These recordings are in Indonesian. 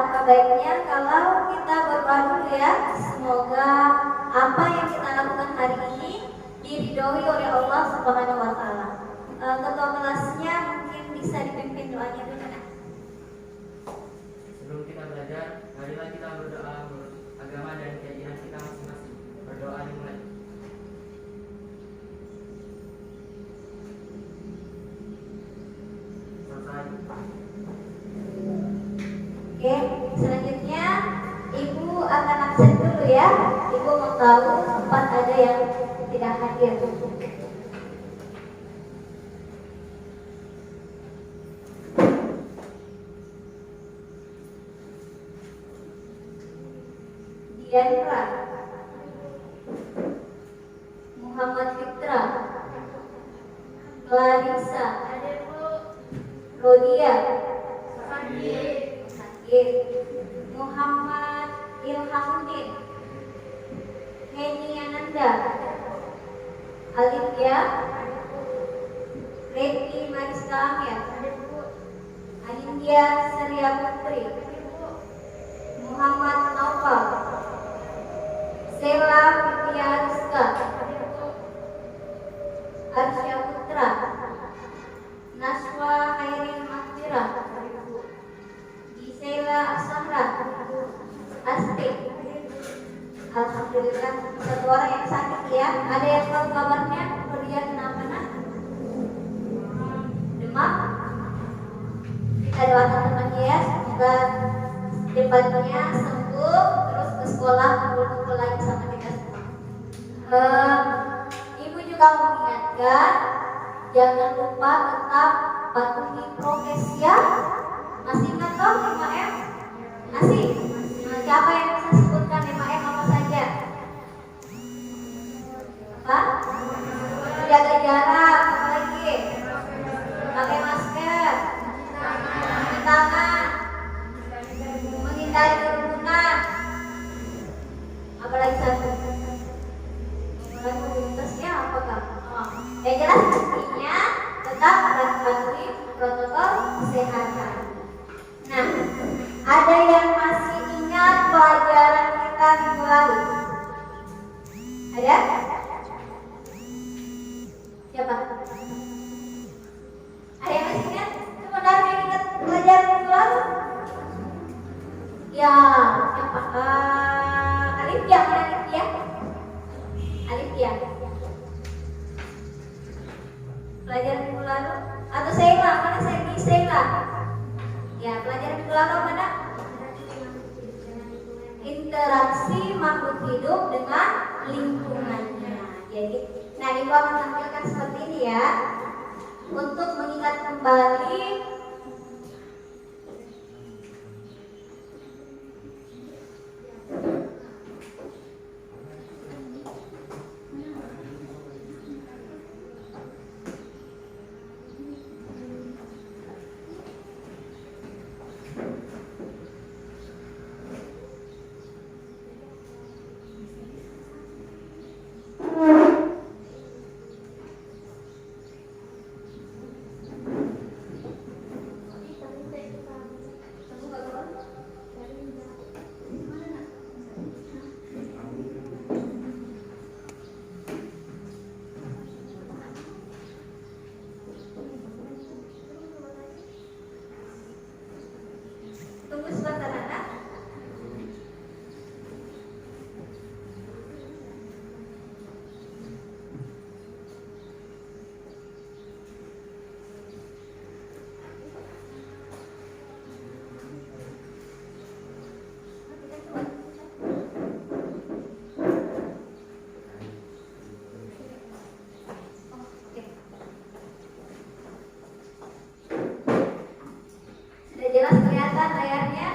alangkah baiknya kalau kita berdoa dulu ya. Semoga apa yang kita lakukan hari ini diridhoi oleh Allah Subhanahu wa taala. Ketua kelasnya mungkin bisa dipimpin doanya dulu kan? Sebelum kita belajar, marilah kita berdoa menurut agama dan keyakinan kita masing-masing. Berdoa dimulai. Selesai. Oke, selanjutnya Ibu akan absen dulu ya. Ibu mau tahu sempat ada yang tidak hadir. Diandra, Muhammad Fitra, Clarissa, Rodia, Sakit, Muhammad Ilhamuddin, Heni Ananda, Alifya, Reti Mariska Amir, Anindya Surya Putri, Muhammad Naufal, Sela Fitria Rizka, Arsya Putra, Naswa Khairin Mahfirah, Gisela Asahra, Asti. Alhamdulillah, satu orang yang sakit ya. Ada yang tahu kabarnya? Dia kenapa nak? Demam? Kita doakan temannya ya, semoga cepatnya sembuh terus ke sekolah kumpul lagi sama kita semua. Ibu juga mengingatkan jangan lupa tetap patuhi prokes ya. Masih ingat toh 5M? Masih? Siapa yang bisa sebutkan 5M apa saja? Apa? Jaga jarak, apa lagi? Pakai masker, cuci tangan, menghindari kerumunan. Apalagi satu? Mengurangi mobilitasnya apa kak? Yang jelas intinya tetap patuhi protokol kesehatan. Nah, ada yang masih ingat pelajaran kita minggu lalu? Ada? Siapa? Ada yang masih ingat? Sebenarnya ingat pelajaran minggu lalu? Ya, siapa? Alifya, mana Alifya? Alifya. Pelajaran minggu lalu? Atau Sheila? Mana Sheila? Ya, pelajaran minggu lalu mana? Interaksi makhluk hidup dengan lingkungannya. Jadi, nah Ibu akan tampilkan seperti ini ya. Untuk mengingat kembali tunggu sebentar anak. Sudah jelas kelihatan layarnya?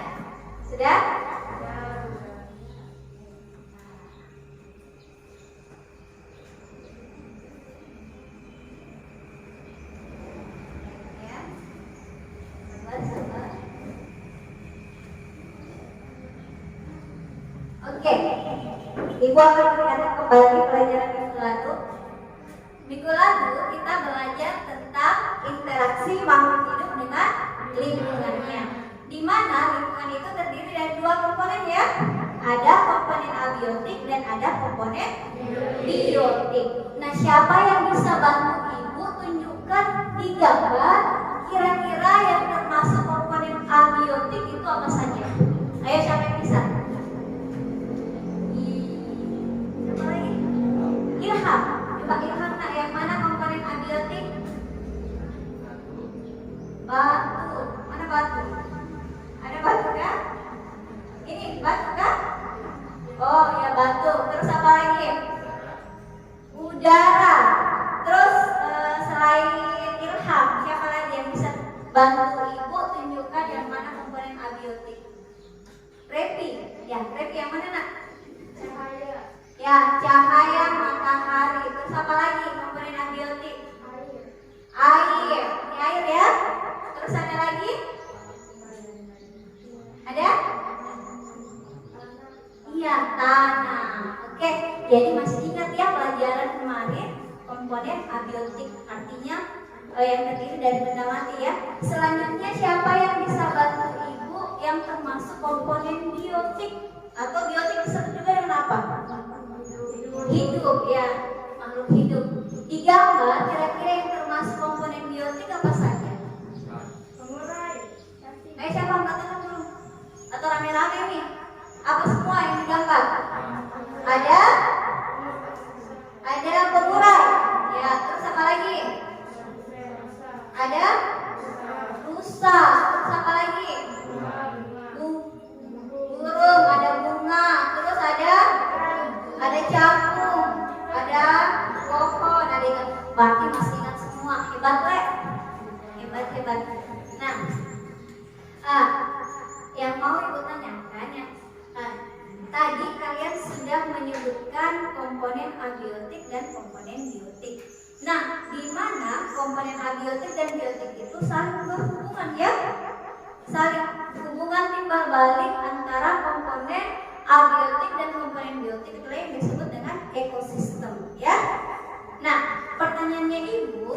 Sudah? Ya. Sabar. Oke. Ibu akan mengingatkan kembali pelajaran minggu lalu. Minggu lalu kita belajar tentang interaksi makhluk hidup dengan lingkungannya. di mana lingkungan itu terdiri dari dua komponen ya. Ada komponen abiotik dan ada komponen biotik. Nah, siapa yang bisa bantu Ibu tunjukkan di gambar kira-kira yang termasuk komponen abiotik itu apa saja? Ayo, siapa yang bisa? Siapa lagi? Ilham. Coba Ilham, nak, yang mana komponen abiotik? Batu. Mana batu? Ada batu kan? Ini batu kan? Oh ya, batu. Terus apa lagi? Udara. Terus selain Ilham, siapa lagi yang bisa bantu Ibu tunjukkan yang mana komponen abiotik? Repi. Ya, Repi yang mana, nak? Cahaya. Ya, cahaya matahari. Terus apa lagi komponen abiotik? Air. Air. Ini air ya. Terus ada lagi? Ada? Iya, tanah. Oke, jadi masih ingat ya pelajaran kemarin komponen abiotik, artinya yang terdiri dari benda mati ya. Selanjutnya siapa yang bisa bantu Ibu yang termasuk komponen biotik? Atau biotik disebut juga dengan apa? Hidup ya, makhluk hidup. Di gambar kira-kira yang termasuk komponen biotik apa saja? Pengurai. Siapa angkat tangan dulu? Atau rame-rame nih? Apa semua yang digambar? Ada pengurai. Ya, terus apa lagi? Ada rusa. Terus apa lagi? Burung, ada bunga. Terus ada capung, ada pohon, ada ikan. Berarti masih ingat semua. Hebat, Le. Hebat. Nah, yang mau Ibu tanyakan ya, tadi kalian sudah menyebutkan komponen abiotik dan komponen biotik. Nah, di mana komponen abiotik dan biotik itu saling berhubungan ya? Saling hubungan timbal balik antara komponen abiotik dan komponen biotik itu yang disebut dengan ekosistem ya. Nah, pertanyaannya Ibu,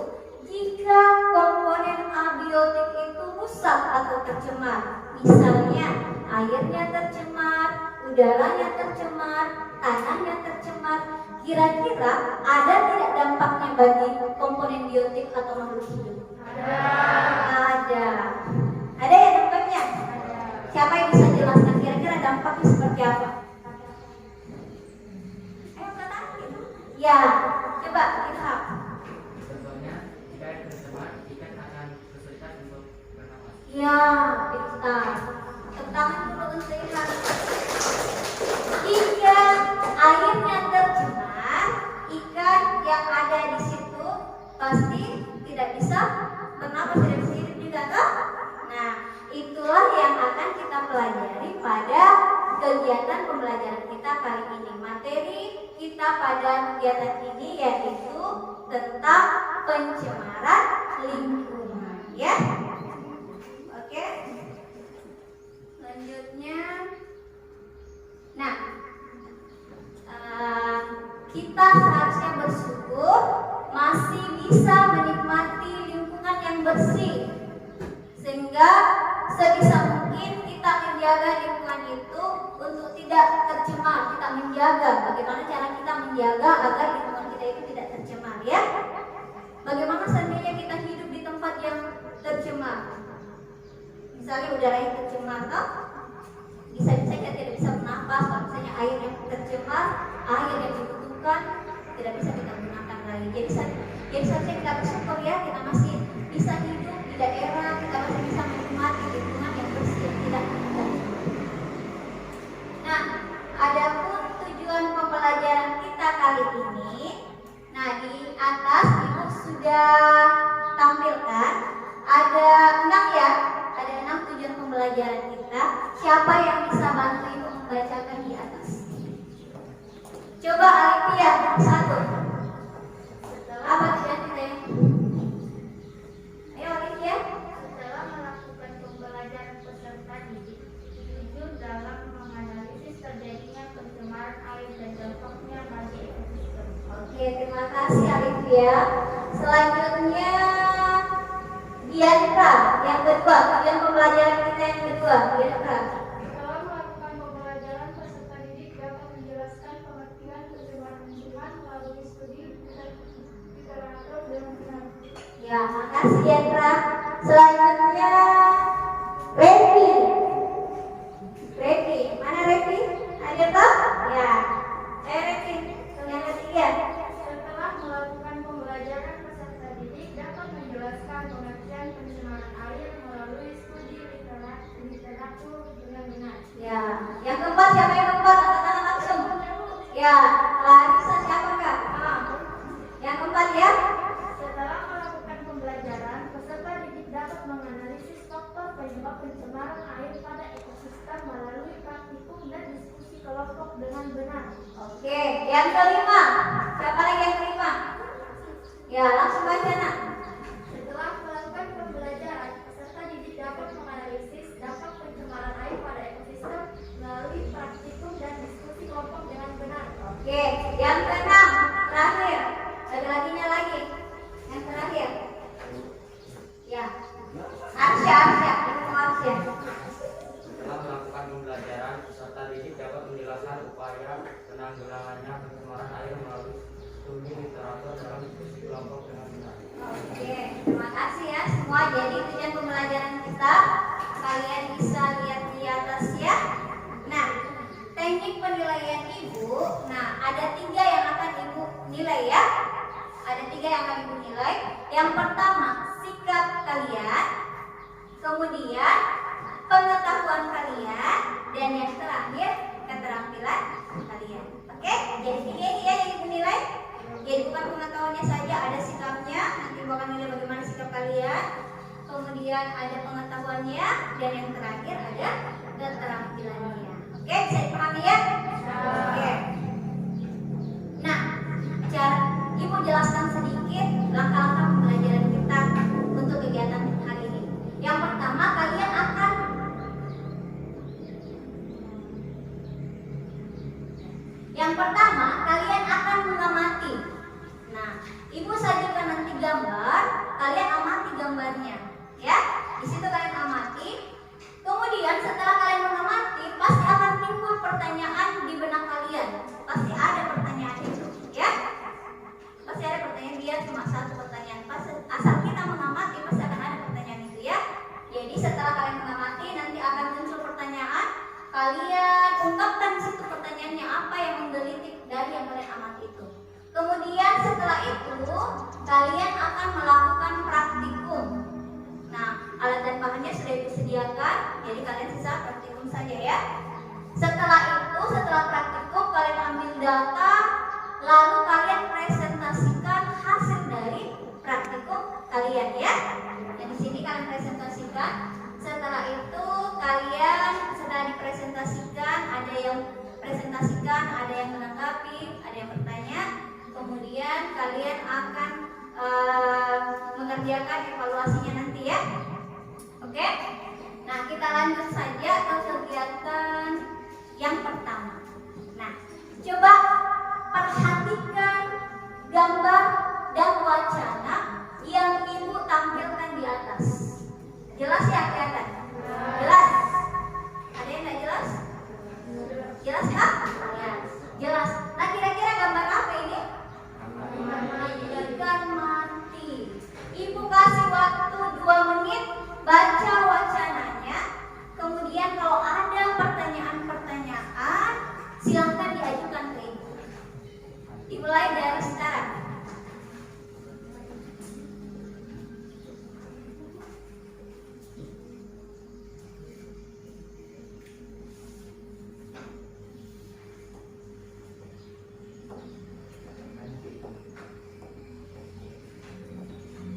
jika komponen abiotik itu rusak atau tercemar, misalnya airnya tercemar, udaranya tercemar, tanahnya tercemar, kira-kira ada tidak dampaknya bagi komponen biotik atau makhluk hidup? Ada. Ada ya dampaknya? Siapa yang bisa jelaskan kira-kira dampaknya seperti apa? Ayo katakan. Ya, coba Ilham. Contohnya, jika air tercemar, ikan akan kesulitan untuk bernapas. Ya, pintar. Tepuk tangan dulu untuk Ilham. Jika airnya tercemar, ikan yang ada di situ pasti tidak bisa bernapas, tidak bisa hidup juga toh? Nah, itulah yang akan kita pelajari pada kegiatan pembelajaran kita kali ini. Materi kita pada kegiatan ini yaitu tentang pencemaran lingkungan ya. Oke. Selanjutnya, nah, kita seharusnya bersyukur masih bisa menikmati lingkungan yang bersih, sehingga sebisa mungkin kita menjaga lingkungan itu untuk tidak tercemar. Kita menjaga, bagaimana cara kita menjaga agar lingkungan kita itu tidak tercemar ya. Bagaimana seandainya kita hidup di tempat yang tercemar, misalnya udara yang tercemar toh, bisa-bisa kita tidak bisa bernafas. Kalau misalnya air yang tercemar, air yang dibutuhkan tidak bisa kita gunakan lagi. Jadi seharusnya kita bersyukur ya, kita masih bisa hidup di daerah, kita masih bisa menikmati lingkungan yang bersih yang tidak tercemar. Nah, adapun tujuan pembelajaran kita kali ini, nah di atas Ibu sudah tampilkan ada 6 ya, ada 6 tujuan pembelajaran kita. Siapa yang bisa bantu Ibu membacakan di atas? Coba Alifia, 1. Apa tujuan kita? Ayo Alifia. Setelah melakukan pembelajaran peserta didik, tujuh dalam menganalisis terjadinya pencemaran air dan dampaknya bagi ekosistem. Oke, terima kasih Alifia. Selanjutnya Diandra, yang kedua, tujuan pembelajaran kita yang kedua, Diandra. Setelah melakukan pembelajaran, peserta didik dapat menjelaskan pengertian terjemahan lingkungan melalui studi literatur dengan benar. Ya, makasih Diandra. Selanjutnya, Revi. Revi, mana Revi? Ada tak? Ya. Revi, yang ketiga. Setelah melakukan pembelajaran, peserta didik dapat menjelaskan pengertian pencemaran air melalui studi literatur dengan benar. Ya, yang keempat siapa yang keempat? Angkat tangan langsung. Ya, Larissa siapa kak? Yang keempat ya. Setelah melakukan pembelajaran, peserta didik dapat menganalisis faktor penyebab pencemaran air pada ekosistem melalui praktikum dan diskusi kelompok dengan benar. Oke, yang kelima. Siapa lagi yang kelima? Ya, langsung baca nak. Setelah melakukan pembelajaran, peserta didik dapat menganalisis dampak pencemaran air pada ekosistem melalui praktikum dan diskusi kelompok dengan benar. Oke, yang keenam. Terakhir. Ada laginya lagi. Yang terakhir. Ya. Arsya. Setelah melakukan pembelajaran, peserta didik dapat menjelaskan upaya penanggulangannya pencemaran air melalui studi literatur dalam diskusi kelompok dengan benar. Oke, terima kasih ya semua. Jadi tujuan pembelajaran kita kalian bisa lihat di atas ya. Nah, teknik penilaian ibu. Nah, ada 3 yang akan ibu nilai ya. Ada 3 yang akan ibu nilai. Yang pertama, sikap kalian. Kemudian pengetahuan kalian, dan yang terakhir keterampilan kalian. Oke, jadi 3 ini ya yang ibu nilai. Jadi bukan pengetahuannya saja, ada sikapnya. Nanti ibu akan nilai bagaimana sikap kalian. Kemudian ada pengetahuannya, dan yang terakhir ada keterampilannya. Oke, bisa dipahami ya? Oke. Nah, ibu jelaskan sedikit langkah-langkah pembelajaran kita untuk kegiatan hari ini. Yang pertama, kalian akan mengamati. Nah, ibu sajikan nanti gambar, kalian amati gambarnya, ya. Di situ kalian amati. Kemudian setelah kalian mengamati, pasti akan timbul pertanyaan di benak kalian. Pasti ada pertanyaan itu, ya. Pasti ada pertanyaan, dia cuma satu pertanyaan. Asal kita mengamati, pasti akan ada pertanyaan itu, ya. Jadi setelah kalian mengamati, nanti akan muncul pertanyaan. Kalian ungkapkan di situ pertanyaannya apa yang menggelitik dari yang kalian amati itu. Kemudian setelah itu, kalian akan melakukan praktikum. Nah, alat dan bahannya sudah ibu sediakan, jadi kalian sisa praktikum saja ya. Setelah itu, setelah praktikum, kalian ambil data, lalu kalian presentasikan hasil dari praktikum kalian ya. Yang di sini kalian presentasikan. Setelah itu, kalian setelah dipresentasikan, ada yang presentasikan, ada yang menanggapi, ada yang bertanya. Kemudian kalian akan mengerjakan evaluasinya nanti ya. Oke? Nah, kita lanjut saja ke kegiatan yang pertama. Nah, coba perhatikan gambar dan wacana yang ibu tampilkan di atas. Jelas ya kelihatan? Jelas? Ada yang nggak jelas? Jelas ya? Ya, jelas. Nah, kira-kira gambar apa ini? Ikan mati. Ibu kasih waktu 2 menit baca wacananya. Kemudian kalau ada pertanyaan-pertanyaan, silahkan diajukan ke ibu. Dimulai dari sekarang.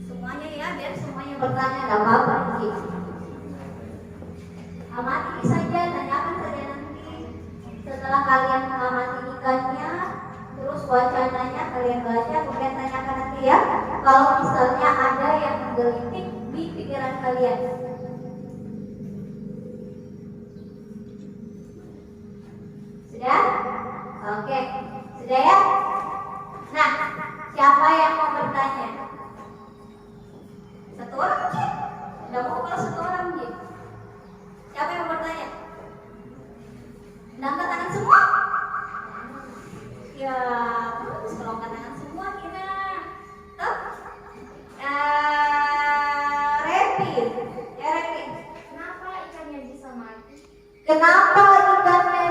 Semuanya ya, biar semuanya bertanya, gak apa-apa gitu. Amati saja, tanyakan saja nanti. Setelah kalian mengamati ikannya, terus wacananya kalian baca, kemudian tanyakan nanti ya. Kalau misalnya ada yang menggelitik di pikiran kalian. Sudah? Oke, sudah ya? Nah, siapa yang mau bertanya? Satu orang cek.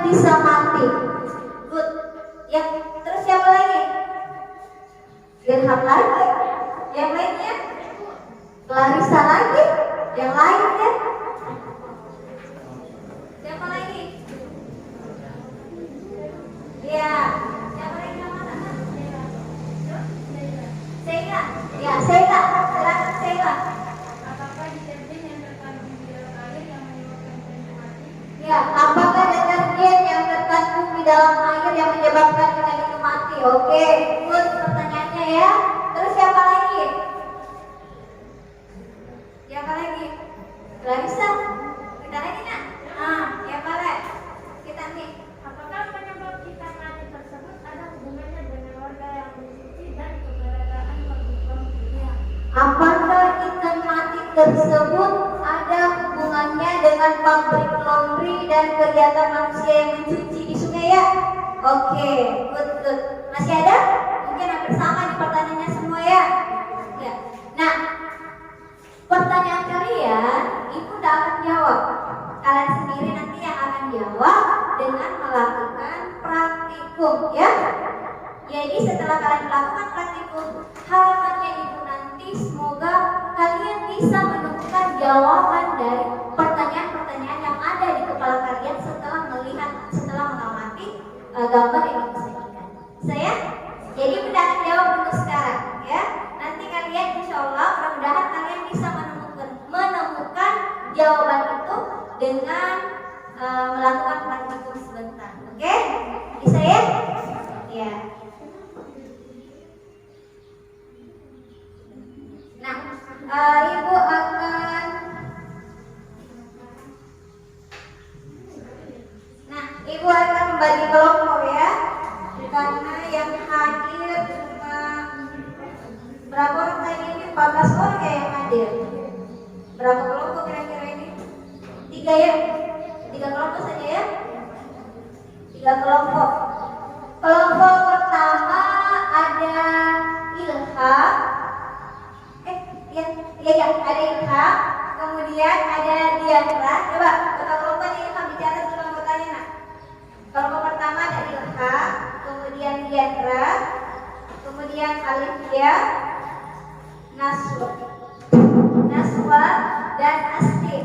bisa mati. Good. Ya, terus siapa lagi? Dirham lagi. Yang lainnya? Clarissa lagi. Yang lainnya? Siapa lagi? Ya, siapa lagi namanya? Sheila. Ya, Sheila. Silakan Sheila. Apakah deterjen yang terkandung di dalam air yang menyebabkan penyakit mati? Ya, apakah deterjen yang terkandung di dalam air yang menyebabkan penyakit mati? Oke, good pertanyaannya ya. Terus siapa lagi? Siapa lagi? Clarissa. Kita lagi nak? Siapa lagi? Kita nih. Apakah penyebab ikan mati tersebut ada hubungannya dengan warga yang mencuci dan keberadaan pabrik-pabriknya? Apakah ikan mati tersebut ada hubungannya dengan pabrik laundry dan kegiatan manusia yang mencuci di sungai ya? Oke, good. Masih ada? Mungkin hampir sama di pertanyaannya semua ya? Ya. Nah, pertanyaan kalian, Ibu tidak akan jawab. Kalian sendiri nanti yang akan jawab dengan melakukan praktikum ya. Jadi setelah kalian melakukan praktikum, harapannya Ibu nanti semoga kalian bisa menemukan jawaban dari pertanyaan-pertanyaan yang ada di kepala kalian setelah mengamati gambar yang Ibu sajikan. Saya, jadi Bunda akan jawab dulu sekarang ya. Nanti kalian insya Allah mudah-mudahan kalian bisa menemukan jawaban itu dengan melakukan praktikum sebentar. Oke? Bisa ya? Ya. Nah, Ibu akan membagi kelompok ya. Karena yang hadir cuma berapa orang tadi ini? 14 orang ya yang hadir. Berapa kelompok kira-kira ini? 3 ya? 3 kelompok saja ya? 3 kelompok. Kelompok pertama ada Ilham. Ya, ada Ilham. Kemudian ada Diandra. Coba, kelompoknya Ilham bicara sebelum bertanya nak. Kelompok pertama ada Ilham, kemudian Diandra, kemudian Alifia, Naswa, dan Asti.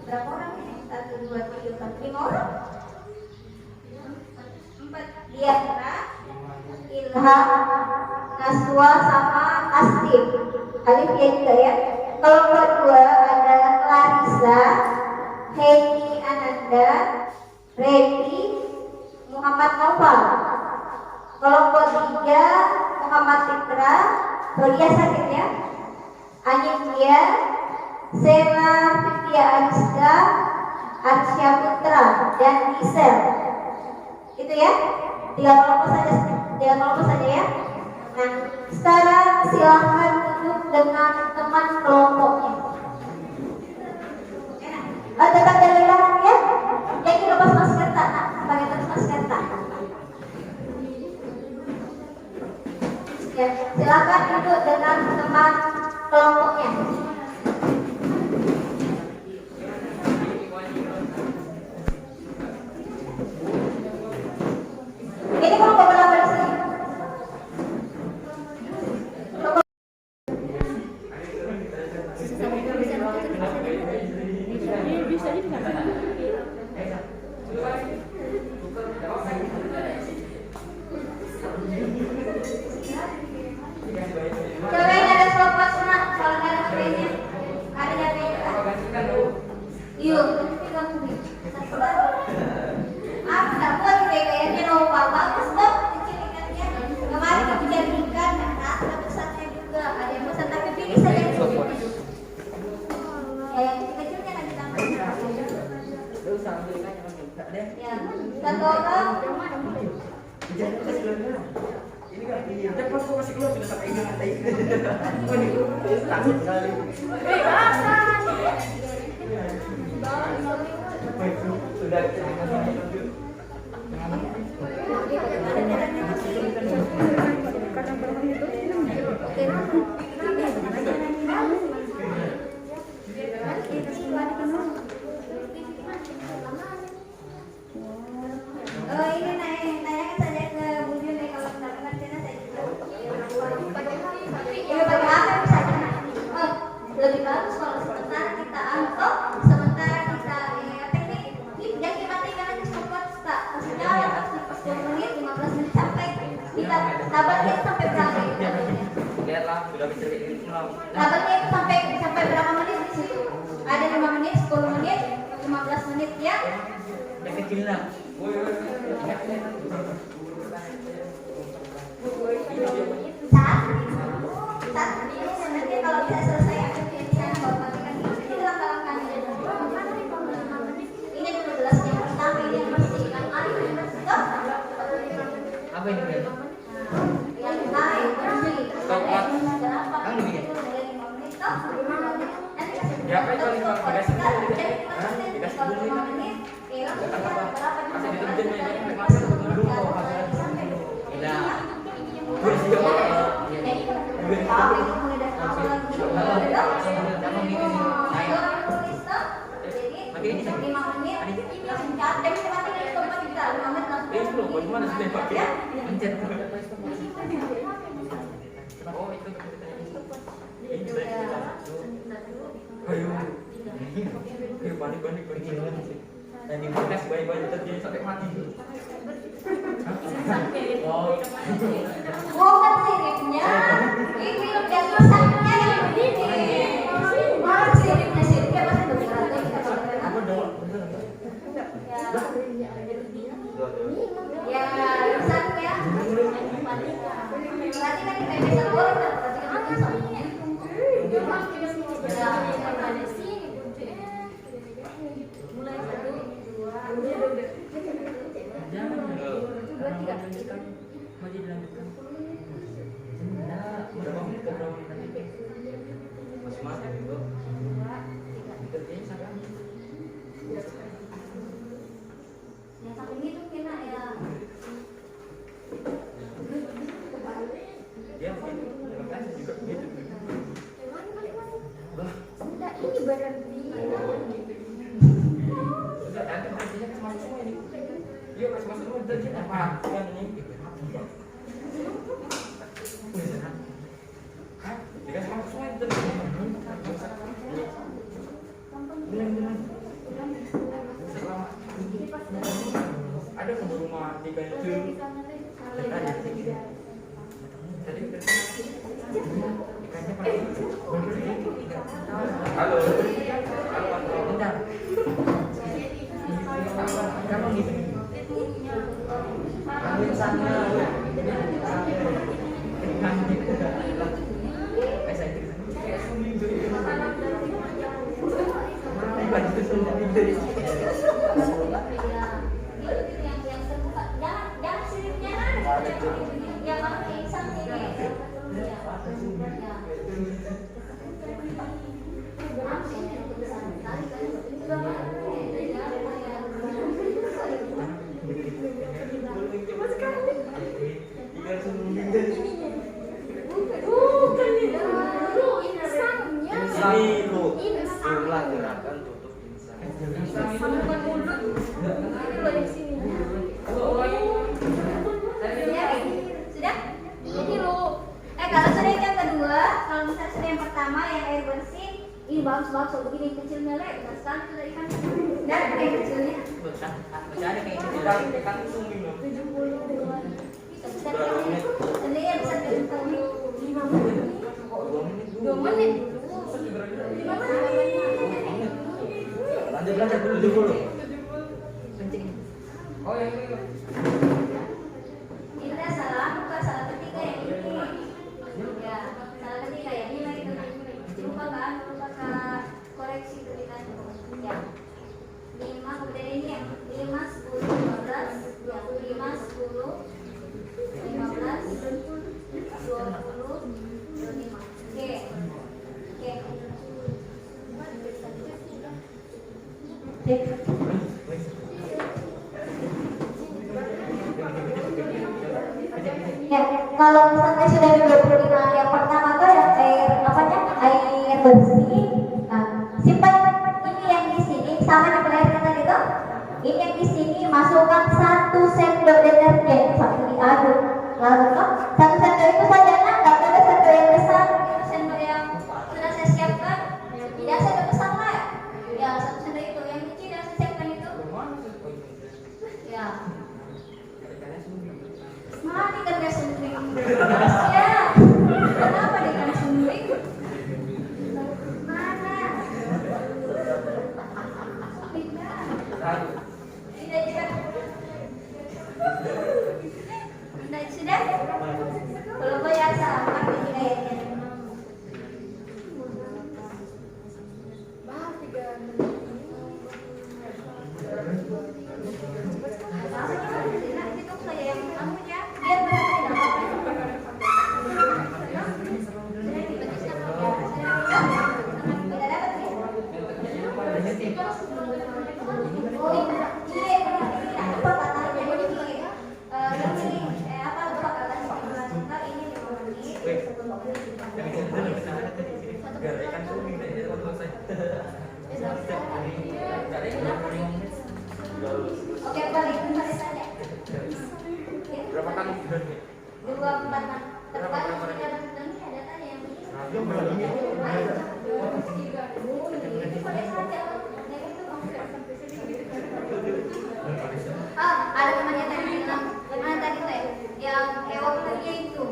Berapa orang ini? 1, 2, 3, 4, 5 orang? 4. Diandra, Ilham, Naswa, sama Asti. Alifia juga ya. Kelompok kedua ada Clarissa, Heni Ananda, Redi, Muhammad Noval. Kelompok 3 Muhammad Fitra, Rodia sakit ya, Anindya, Sela Fitria Ariska, Arsya Putra, dan Isel. Itu ya, 3 kelompok saja ya. Nah, sekarang silahkan duduk dengan teman kelompoknya. Tetap jaga jarak ya. Jadi lepas masker tak, pakai masker tak. Ya, silakan duduk dengan teman kelompoknya. Ini kelompok berapa di sini? Cobain ada slot sunat kalau nggak ada HP-nya. Ada HP-nya. Yuk, aku tak buat kayaknya lupa bagus dong kecil ikannya. Kemarin aku jadi ikan, nah ada besarnya juga. Ada yang besar tapi pilih saja. Ya yang kecilnya lagi tambah. Ya, 1 orang. Ini kan cepat kok masih keluar sudah sampai ini tadi. Takut sekali. Sudah Sabarnya itu sampai berapa itu? Lihatlah, sudah bisa gitu lah. Sabarnya itu sampai berapa menit di situ? Ada 5 menit, 10 menit, 15 menit ya? Yang kecil lah. Saat ini nanti kalau bisa selesai aktivitas di sana baru bagikan ini langkah-langkahnya. Ini dulu gelas yang pertama ini yang bersihkan air stop. Apa ini? Yang air bersih. Stop. Berapa? Kan begini. 5 menit stop. 5 menit. Ya, apa itu lima dikasih dulu? Hah? Dikasih dulu ini. 5 menit. Ya, berapa? Masih deterjen ya, ini masih dulu kok masalah. Nah. Gue sih dan dibekas bayi-bayi terjadi sampai mati. Oh, bukan siripnya, ini udah rusaknya yang begini. Mana siripnya pasti berbeda. apa dong? Ya, rusaknya. Berarti kan kita bisa goreng, berarti kan kita soalnya. Mulai 1, 2, Jangan masih dilanjutkan. Berapa menit ke berapa menit nanti? Masih masuk itu. Kerjanya sampai yang sampai gitu kena ya. dia mungkin kan juga begitu. Sudah ini berarti. Sudah nanti kerjanya kan masuk semua ini. Iya masuk semua kerjanya apa? Yang ini. Hah? Dikasih masuk semua itu. Ada keburu mati kan itu. Tadi halo. Halo, bentar. Kamu gitu. Ambil sana. Jangan siripnya. Yang mana insang ini. Ini lu. Ulang gerakan tutup insang. Sudah? Ini lo. Kalau sudah yang kedua, kalau misalnya sudah yang pertama yang air bersih, ini bagus begini kecilnya lek, besar sudah ikan. Dan air kecilnya. Ada kayak gitu. Ikan suming loh. bisa sendiri bisa 5 menit. 2 menit. 5 menit. Lanjut dulu. Oh yang ini. Kita salah ketiga yang ini. Ya, salah ketiga ya ini lagi lupa koreksi tulisannya. Ya. 5 kemudian ini ya 5, 10, 15 ya 5, 10, 15, 20, 25. Oke. Ya, kalau misalnya sudah di 25 yang pertama tuh yang air bersih. Nah, simpan ini yang di sini sama yang melahirkan tadi tuh. Ini yang di sini masukkan 1 sendok deterjen sampai diaduk. Lalu tuh 1 sendok itu saja nah, nggak ada sendok yang besar, itu sendok yang sudah saya siapkan. Tidak sendok besar lah. Ya 1 sendok itu yang kecil yang saya siapkan itu. Ya. Mati kan dia sendiri. Sudah? Belum bayar salam kami hidayahnya. Itu saya yang anunya biar Oke, balik saja. Berapa kali? 24 terbalik sudah ini ada tanya yang ini. Ada temannya tadi bilang, gimana tadi teh? Yang waktunya itu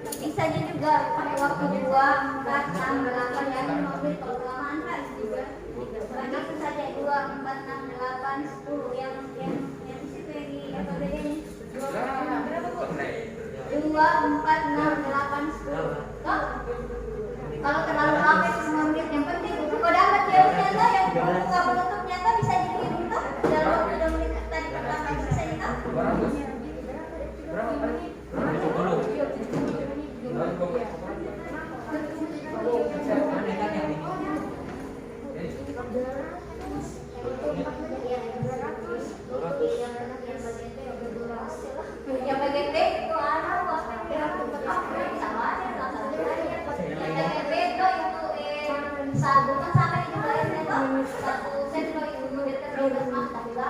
bisanya juga pakai waktu 2, 4, 6, 8 ya, 5 menit kalau kelamaan kan juga. Karena itu saja 2, 4, 6, 8, 10 yang di situ yang di metodenya. 2, 4, 6, 8, 10. Toh? Kalau terlalu lama itu 5 menit yang penting kalau dapat jauh nyata yang buka menutup nyata bisa dihitung toh dalam waktu 2 menit tadi pertama bisa nyata. Yang bagian B itu satu kan sampai di bawah itu 1 sen kalau ibu murid ke 12 mata sudah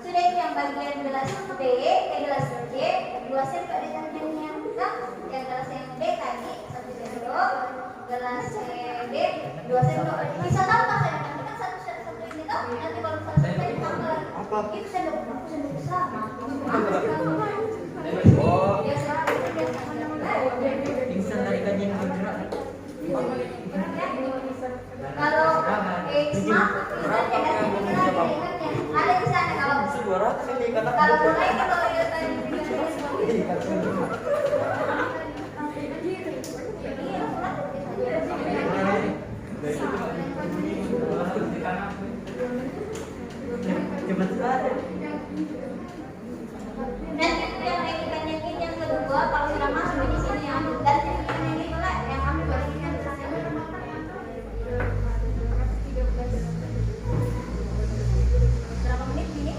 itu yang bagian gelas B gelas C 2 sen pada determinnya kan yang gelas yang B tadi 1 sendok gelas B 2 sendok bisa tambah saya nanti kan satu ini tuh nanti kalau selesai ditambah itu sendok sama Pingsan dari kajian bergerak. Kalau smart ada di sana kalau mulai kalau dia tadi nanti itu yang editannya yang kedua kalau sudah masuk di sini ambil dan yang ini pula yang ambil bagian berapa menit ini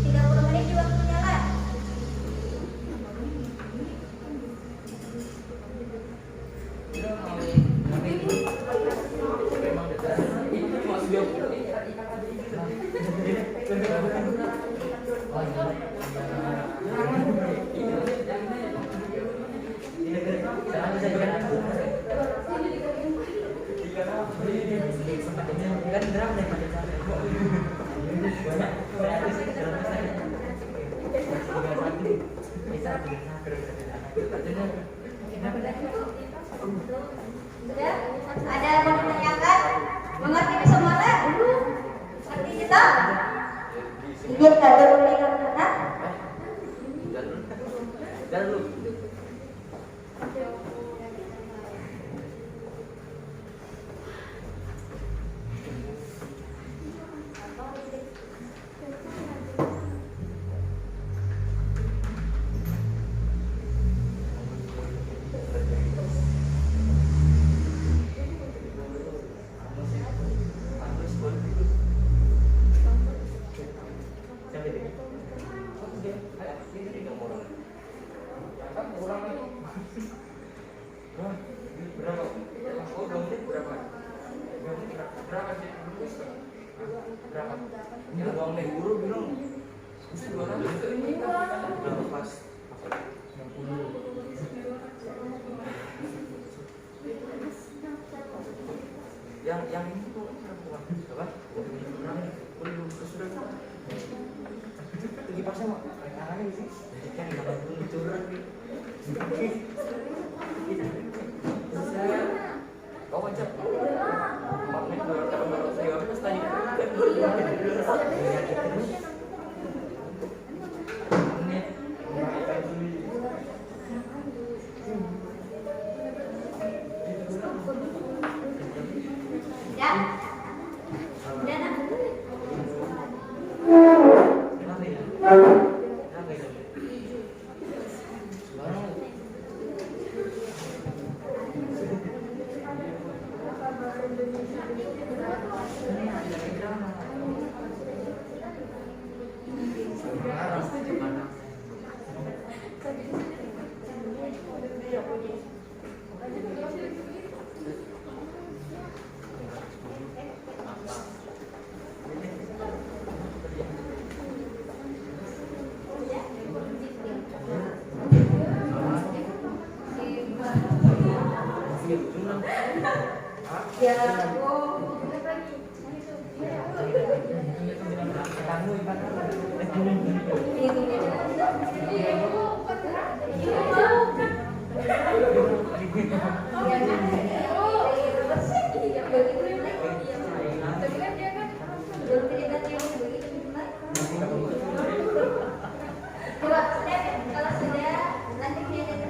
30 menit juga punya lah. Sudah? Ada yang mau ditanyakan? Mengerti semua lah? Mengerti kita? Iya, nggak ada boleh karena Jalan lu. Yang ini tuh apa? Sudah dipaksa mak tangannya di sini kan enggak perlu curang gitu. Kau baca 4 menit 2 tadi Ya. Udah nak. Ya, kalau sudah nanti dia sudah?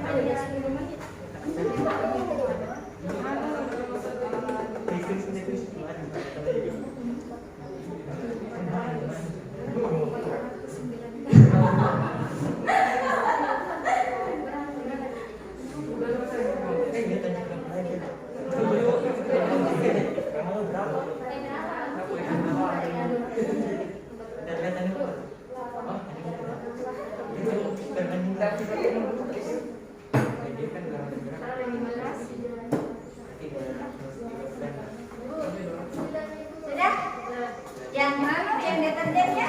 Yang mana yang deterjennya?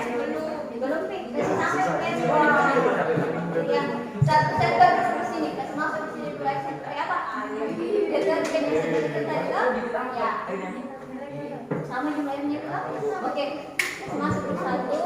Belum nih, kasih sampai yang satu center ke sini, kasih masuk di sini dulu center apa? Deterjen yang center tadi kan? Ya. Sama jumlahnya kan? Oke, kasih masuk dulu satu.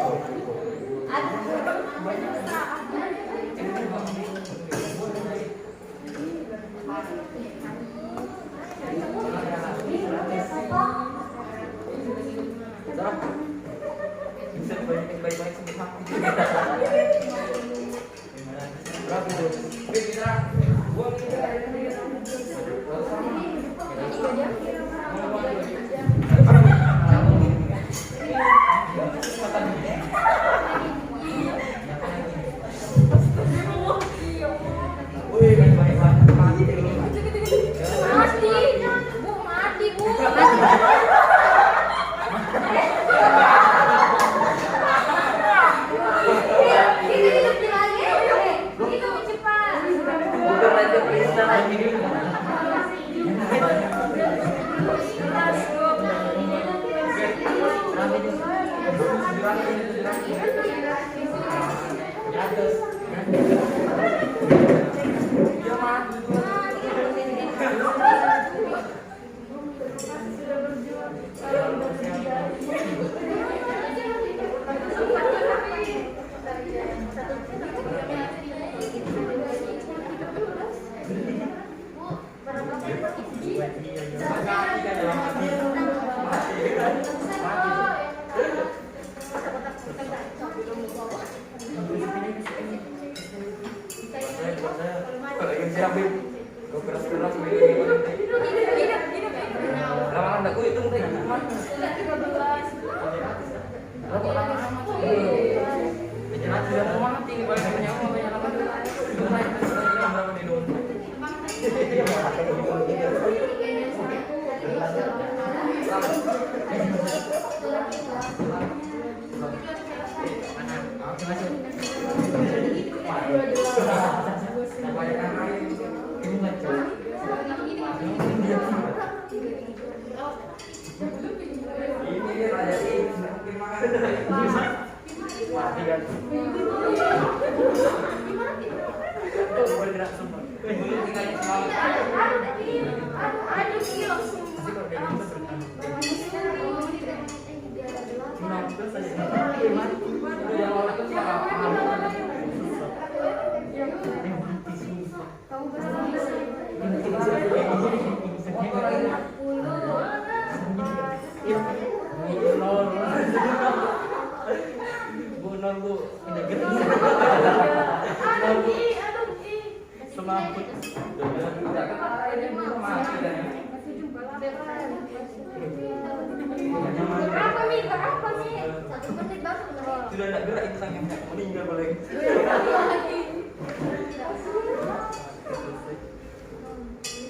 Berapa Mi? Berapa Mi? 1 menit baru. Sudah tidak gerak itu sang yang meninggal boleh.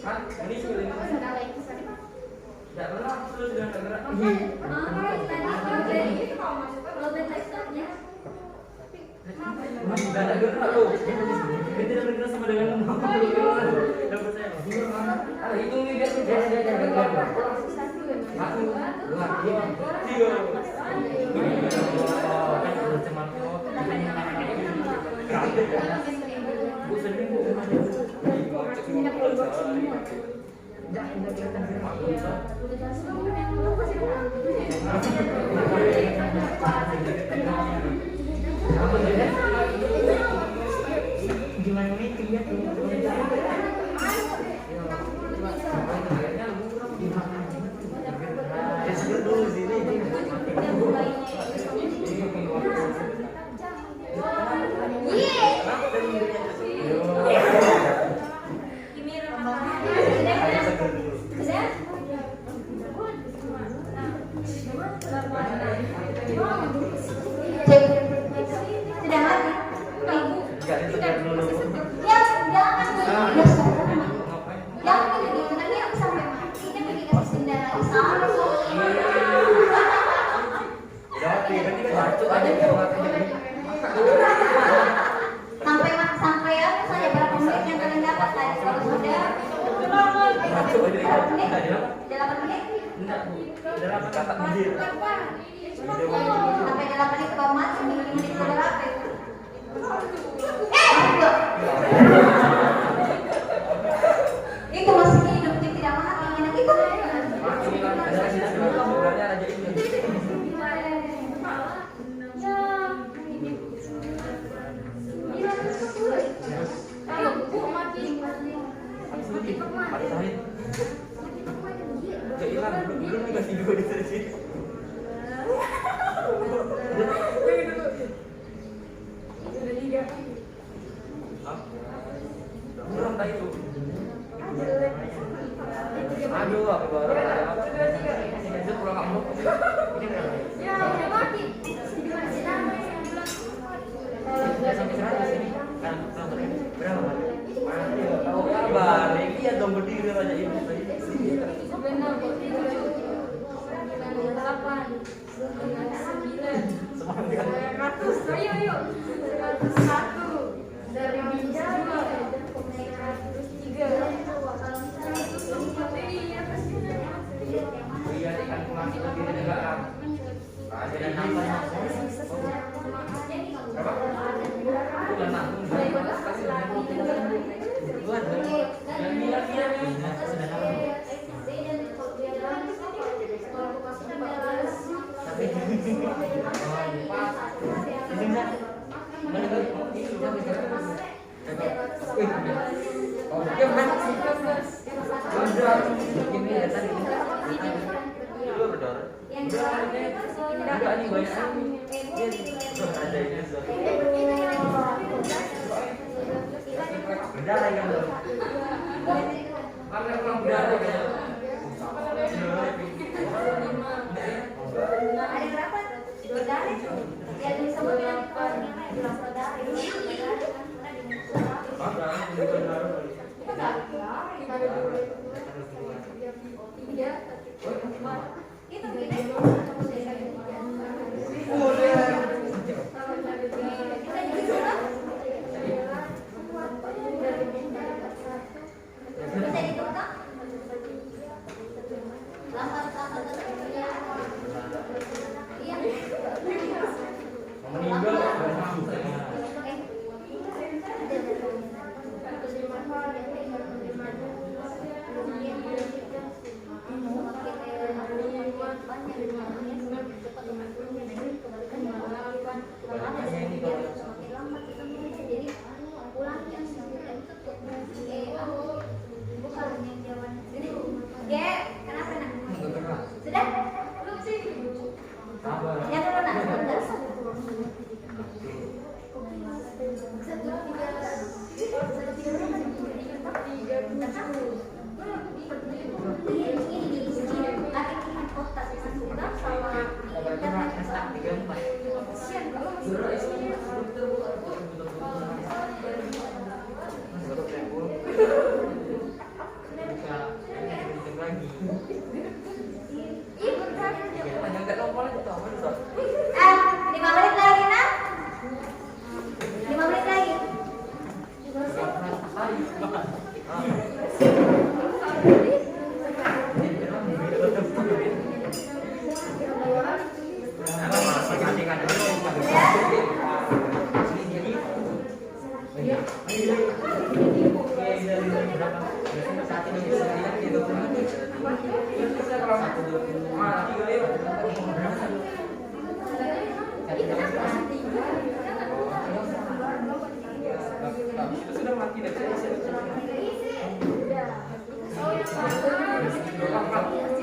Kan ini sudah tidak pernah sudah tidak gerak. Tidak ada gerak loh. Kita tidak bergerak sama dengan dapat saya. Itu nih dia. Satu, dua, tiga. Gimana nih dia dulu sini. Sampai apa saja berapa menit yang kalian dapat tadi? Kalau sudah 8 menit? Enggak, Bu. 8 kata menit. Sampai 8 menit ke bawah mati, 5 menit ke berapa itu? Itu masih hidup, dia tidak mati, enak itu. Sebenarnya raja ini. Aduh, apa baru? Itu pulang kamu. Ya, udah mati. Sampai 100 ini. Kan berapa? Tahu kabar? Dia dong berdiri raja ini. Benar, 8, 9, 100. Ayo. 101 dari Bija 103. Iya, ikan kemas itu di negara. Ada dan nambah. Berapa? Bukan nanggung. Yang kira-kira Ada berapa? Berdarah itu. Ya disebut yang bilang berdarah itu. Itu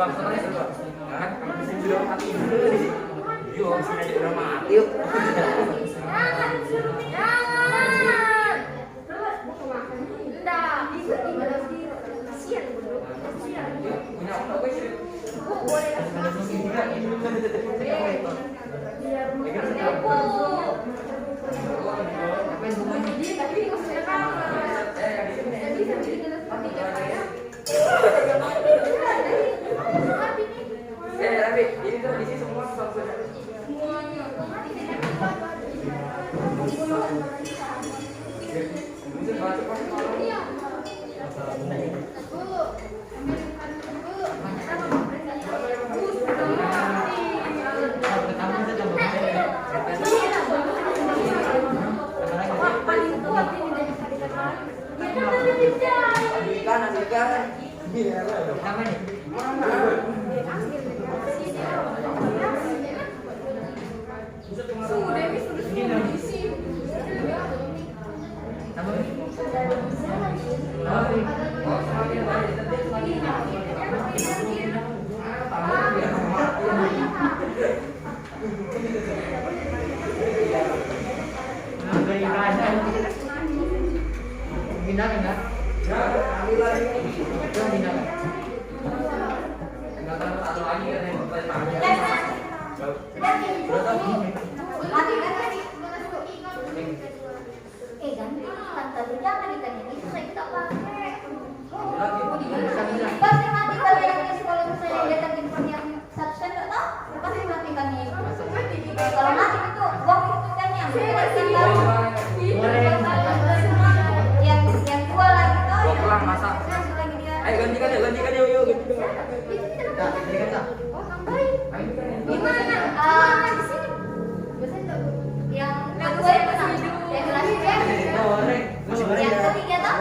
Bang, sebenarnya seru, Bang. Kan kami sih bilang mati dulu di sini. Yuk, sini aja udah mati yuk. Punya apa gue sih? Tapi ini tuh di sini semua susah. Ganti kan tadi jangan ditanya itu saya kita pakai. Pasti mati kalau yang di sekolah saya datang info yang satu sen enggak tahu pasti mati kan ini. Kalau mati itu buang itu kan yang yang dua lagi tuh. Oh, pulang masak. Lagi dia. Ayo gantikan yuk, yuk. Nah, gantikan. Gimana? Di sini. Yang kedua itu yang kelas ya. Yang ketiga tuh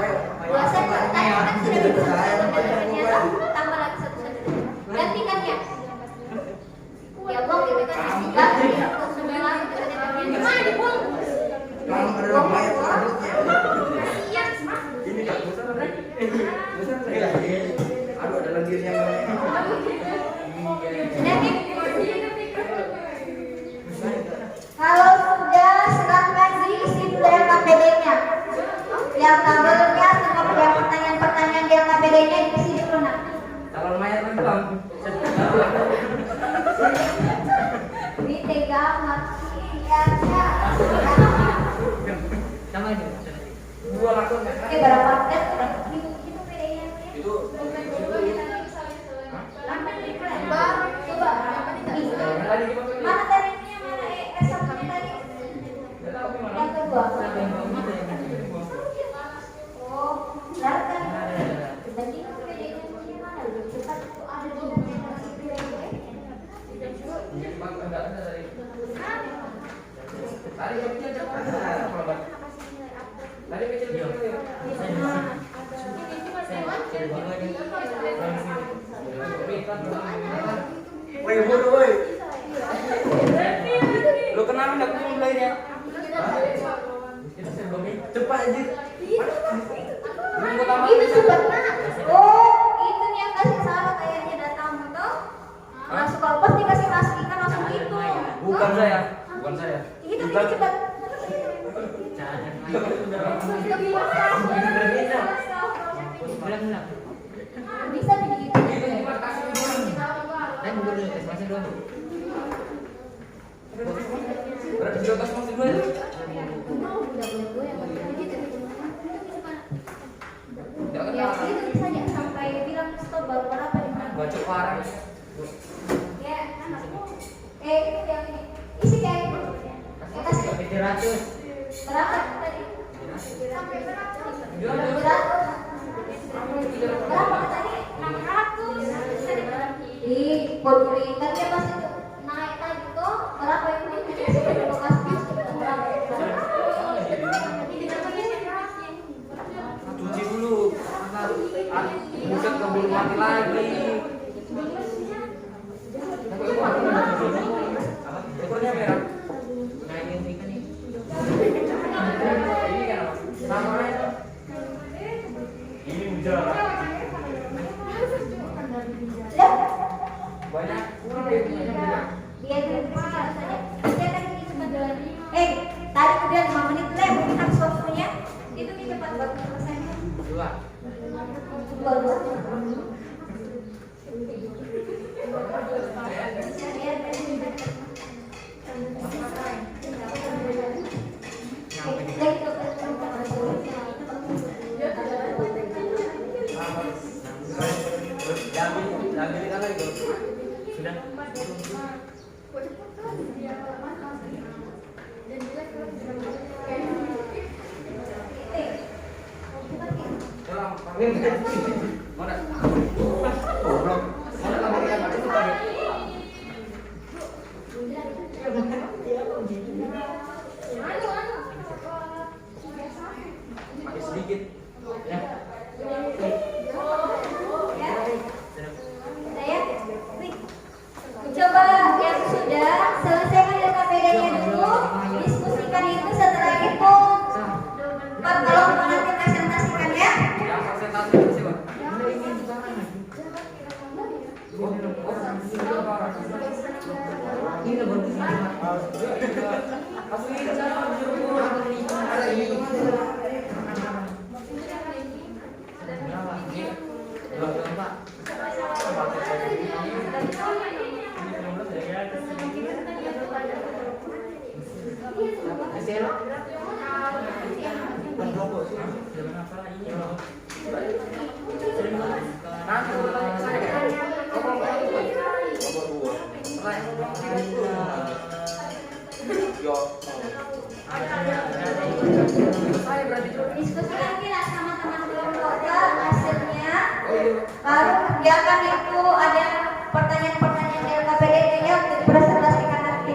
dua set tadi kan sudah ternyata tambah lagi satu set. Gantikan ya. Ya buang gitu kan ganti terus semua gimana dibuang? Ini enggak bosan kan? Bosan saya. Aduh, ada lagi yang kalau sudah silahkan diisi dulu yang KPD-nya. Yang tabelnya sama yang pertanyaan-pertanyaan yang KPD-nya diisi dulu nak. calon mayat kan Bang. Dipegang maksiatnya. Sama ini. Dua langsung. Berapa? Itu PD-nya. Itu Coba. Mana tadinya mana S1-nya tadi? Yang kedua. Oh, silakan. Tadi PD-nya mana? Cepat itu ada di Tadi kecil cepat. Tadi kecil ya. Woi, bodoh woi. Lu kenapa enggak mulai ya? Cepat aja. Itu super nak. Oh, itu yang kasih salah kayaknya datang tuh. Masuk kelas dikasih masuk ikan langsung gitu. Bukan saya. Bukan saya. Itu cepat. Bisa begitu. Berarti di atas masih dua ya? Ya, itu saja sampai bilang stop baru berapa di mana? Baca parah. Ya, anakku. Itu yang ini. Isi kayak itu. Ya, kasih. 300. Berapa tadi? Sampai berapa? 700. Berapa tadi? 600. Ih, peduli kan dia pasti naik tadi tuh berapa itu? Cuci dulu. Buset keburu mati lagi. Ekornya merah. Nah, ini ikan nih. Ini kan sama itu. Ini udah. Ya, Biar berpikir saja. Dia kan ini cuma jalan. Tadi udah 5 menit lem, habis waktunya. Itu nih cepat banget selesainya. Dua. Dua. Ambil kan lagi sudah. Pakai sedikit. Ya. Coba yang sudah selesaikan LKPD-nya dulu, diskusikan itu setelah itu. Pak, kalau mau nanti presentasikan ya. Yang presentasi siapa? Ini baru Diskusi lagi lah sama teman-teman keluarga hasilnya. Baru kerjakan itu ada pertanyaan-pertanyaan LKPD-nya untuk dipresentasikan nanti.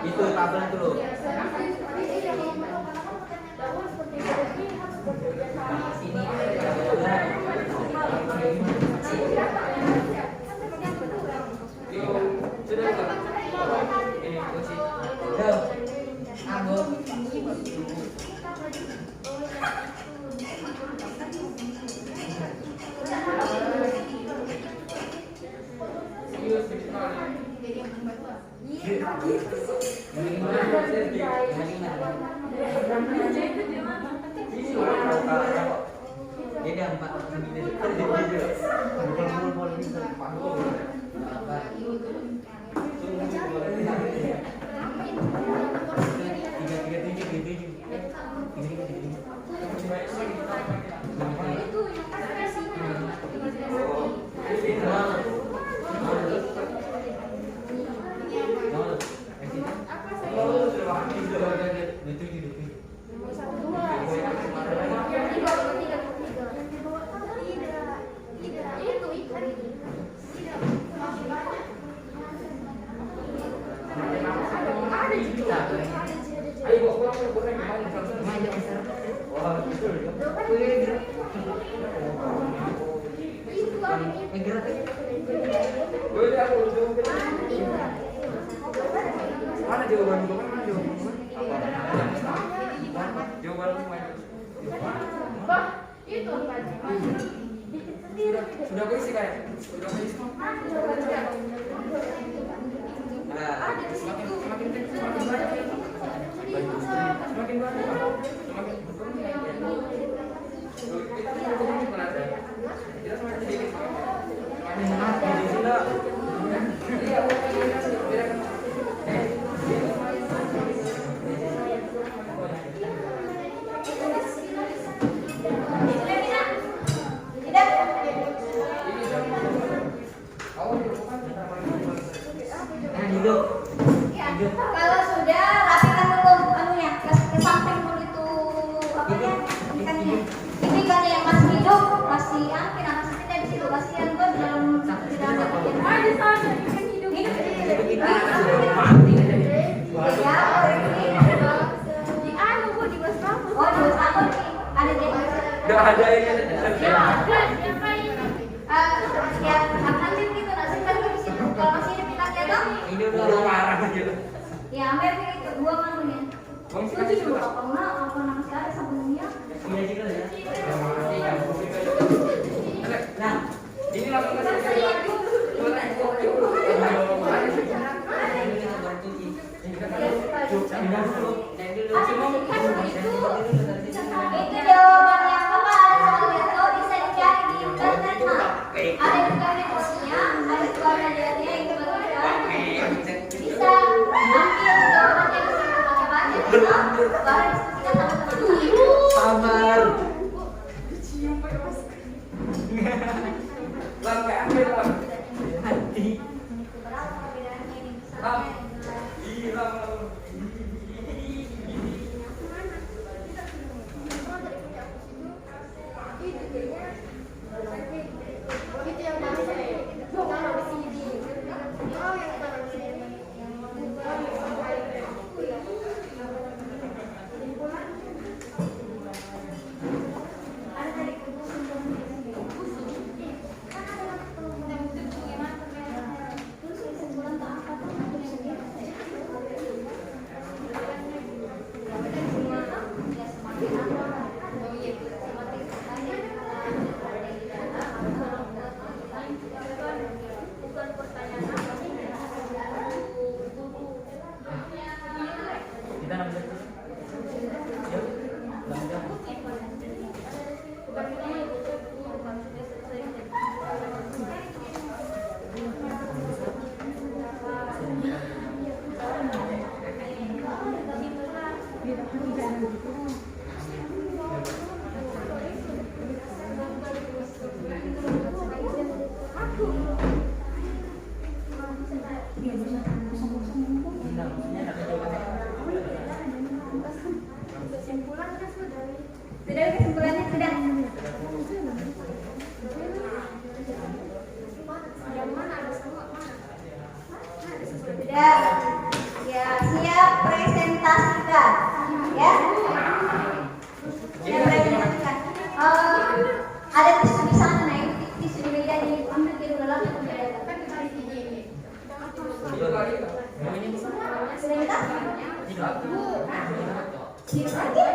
Itu tabel itu loh. Sudah ini kunci. Anggo. Jadi 2 apa nama sekali sebelumnya. Lam kayak ambil lam. Hati. Berapa perbedaannya ini? Lam. Sampai Ih, lam. Itu yang mana saya? Taruh di sini. Oh, yang taruh di sini. Ada dari terus kesimpulan tak apa tuh aku sendiri. Ya semakin apa? Oh iya, semakin banyak ada di dalam bukan pertanyaan apa sih? Kita namanya. Ya. Namanya. Bukan ini, bukan sudah selesai. Kesimpulannya sudah. Sudah kesimpulannya sudah. Yang mana ada semua mana? Sudah. Ya, siap presentasikan. Ya. Siap presentasikan. Ada tisu di sana, nah itu tisu di meja diambil ke dalam itu meja. Sudah kita? Siap lagi?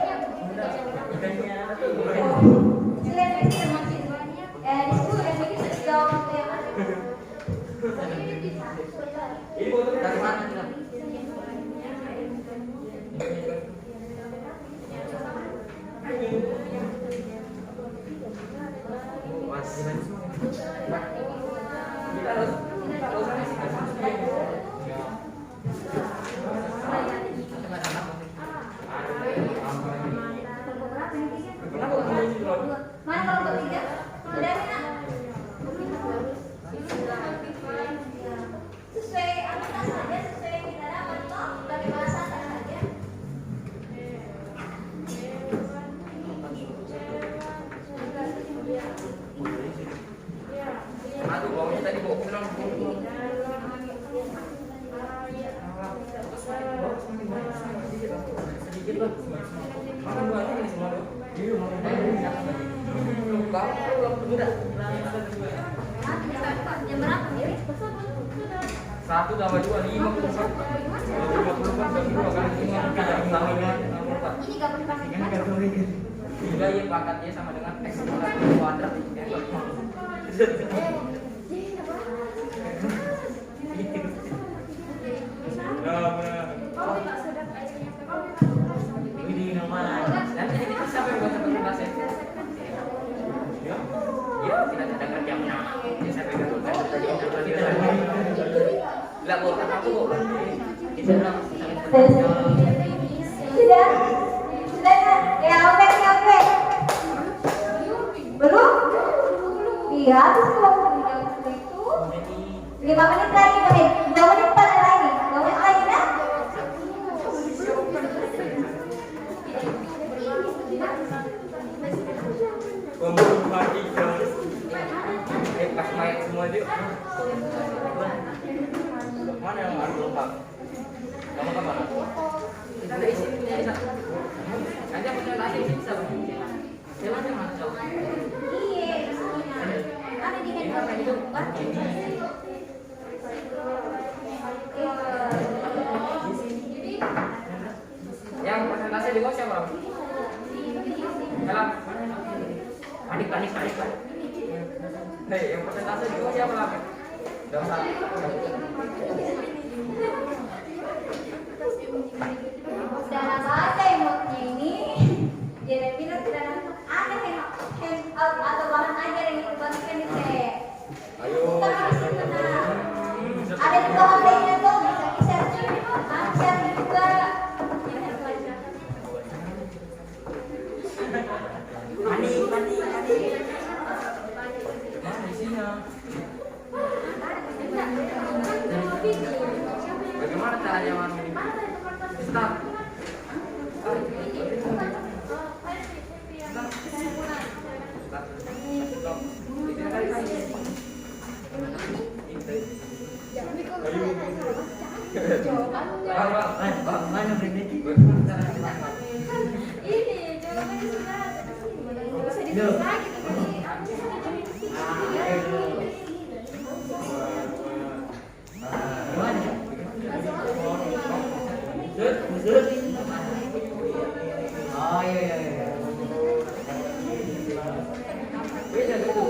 Silakan diskusi dan begitu jawab yang ada. Dari mana kita? Kita harus Mana kalau bertiga? Sudah enak. Sesuai anggota saja, sesuai yang kita dapat toh, bagi bahasa saja. Aduh, baunya tadi bau pulang. Sedikit lah. Makan banyak ini semua. Jam berapa nih? 1 tambah 2, 50 kan? 50 kan bagi 2 kali 5 tambahnya 64. Ini gak boleh pakai macam. Juga ya pangkatnya sama dengan X kuadrat. Ini nomor. Nanti kita sampai buat presentasi. Ya, ya kita dengar jamnya. Ini sampai ke Lah bukan aku kok. Kita bilang Sudah? Sudah kan? Ya oke, oke. Belum? Iya, terus kalau jam itu 5 menit lagi, 2 menit pada lagi, 2 menit lagi dah. pas main semua itu. Mana yang harus lengkap? Kamu kemana? Kita ada isi bisa. Nanti aku presentasi isi bisa. Jalan mana jauh? Iya, ada di handphone itu. Yang presentasi di bawah siapa? Dalam. Panik. Hei, yang presentasi di bawah siapa lagi? Dalam. Dalam bahasa emotnya ini, dia bilang dalam ada handout atau bahan ajar yang dibagikan di teh. Ayo. Ada juga HP-nya tuh, bisa share juga. Panik. Bang, mana ini? Ini jawabannya sudah ada di sini. Nggak usah disuruh lagi tapi Oh iya. Beda gitu.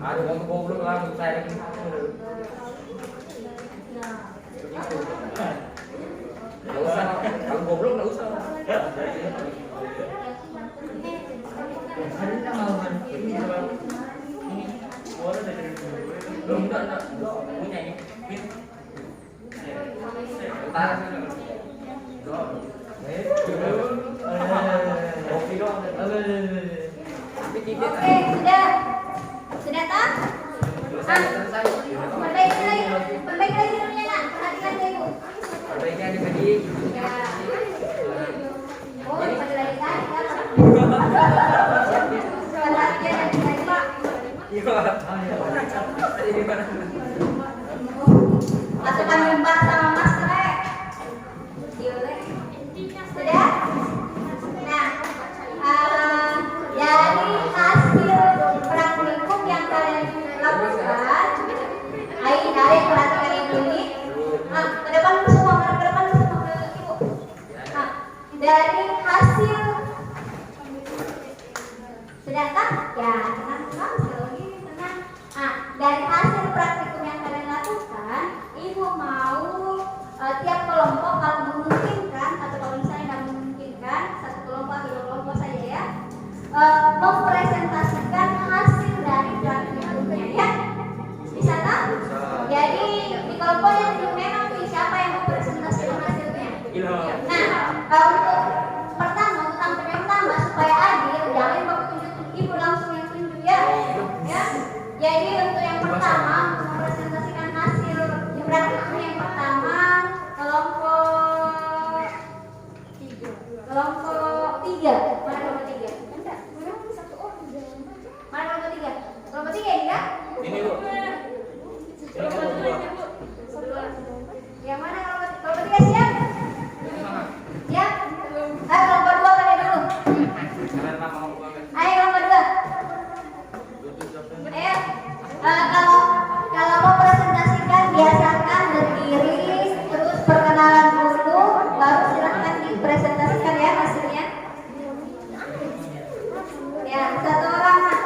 Aduh, kamu goblok lah, saya lagi. Nggak usah, kalau goblok nggak usah. Ada nggak mau kan? Ini belum enggak punya ini. Bentar. Kopi dong. Oke, sudah tak? Selesai. Perbaiki lagi dulunya nak, perhatikan deh ibu. Perbaiknya dibagi. Ya. Oh, dibagi lagi kan? Perhatian dan dibagi. Atau kan nyumbang sama Mas Rek. Yole. Sudah? Nah, dari hasil praktikum yang kalian lakukan, dari perhatikan ibu ini, ke depan semua, ke depan semua ke ibu. Dari hasil, sudah kan? Ya, tenang, sekali lagi tenang. Dari hasil praktikum yang kalian lakukan, ibu mau tiap kelompok kalau memungkinkan atau kalau misalnya tidak memungkinkan satu kelompok atau dua kelompok saja ya, mempresentasikan hasil dari praktikumnya ya. Bisa tak? Jadi di kelompok yang belum memang tuh siapa yang mempresentasikan hasilnya? Nah, untuk pertama tampil yang pertama supaya adil, jangan bapak tunjuk ibu langsung yang tunjuk ya. Ya. Jadi untuk yang pertama mempresentasikan hasil praktikum yang pertama kelompok 3. Mana kelompok 3? Mana kelompok 3? Kelompok 3 ini kan? Ini Bu. Yang mana kelompok 3 siap? Siap? Kelompok 2 kalian dulu. Ayo kelompok 2. Ayo. Kalau mau presentasikan biasakan berdiri, terus perkenalan dulu, baru silahkan dipresentasikan ya hasilnya. Ya, satu orang Mak.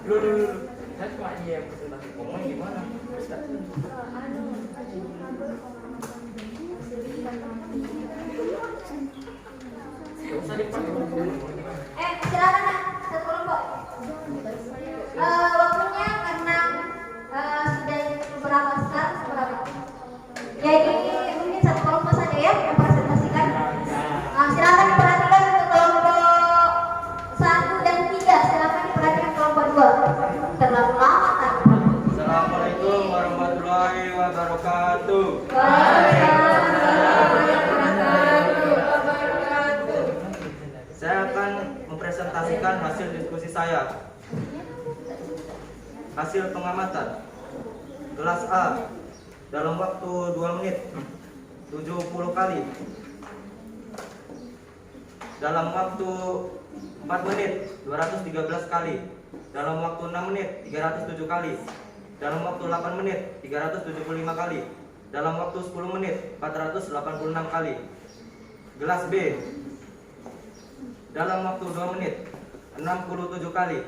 Dulu. Saya cuma dia yang presentasi ngomong gimana? Usah dipakai. Silakan Nak, satu kelompok. Waktunya karena sudah beberapa sekarang seberapa? Jadi mungkin satu kelompok saja ya yang presentasikan. Silakan diperhatikan untuk kelompok 1 dan 3. Silakan diperhatikan kelompok 2. Terlalu lama kan? Assalamualaikum warahmatullahi wabarakatuh. Saya akan mempresentasikan hasil diskusi saya. Hasil pengamatan. Kelas A dalam waktu 2 menit 70 kali. Dalam waktu 4 menit 213 kali. Dalam waktu 6 menit 307 kali. Dalam waktu 8 menit 375 kali. Dalam waktu 10 menit 486 kali. Kelas B dalam waktu 2 menit 67 kali.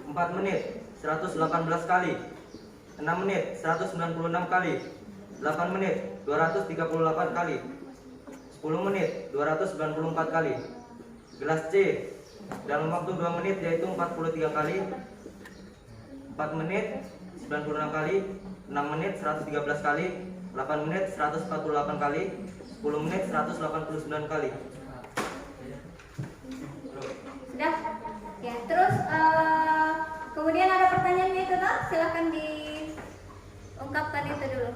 4 menit 118 kali. 6 menit 196 kali. 8 menit 238 kali. 10 menit 294 kali. Kelas C dalam waktu 2 menit yaitu 43 kali. 4 menit 96 kali. 6 menit 113 kali. 8 menit 148 kali, 10 menit 189 kali. Sudah? Ya, terus kemudian ada pertanyaannya itu toh, silakan diungkapkan itu dulu.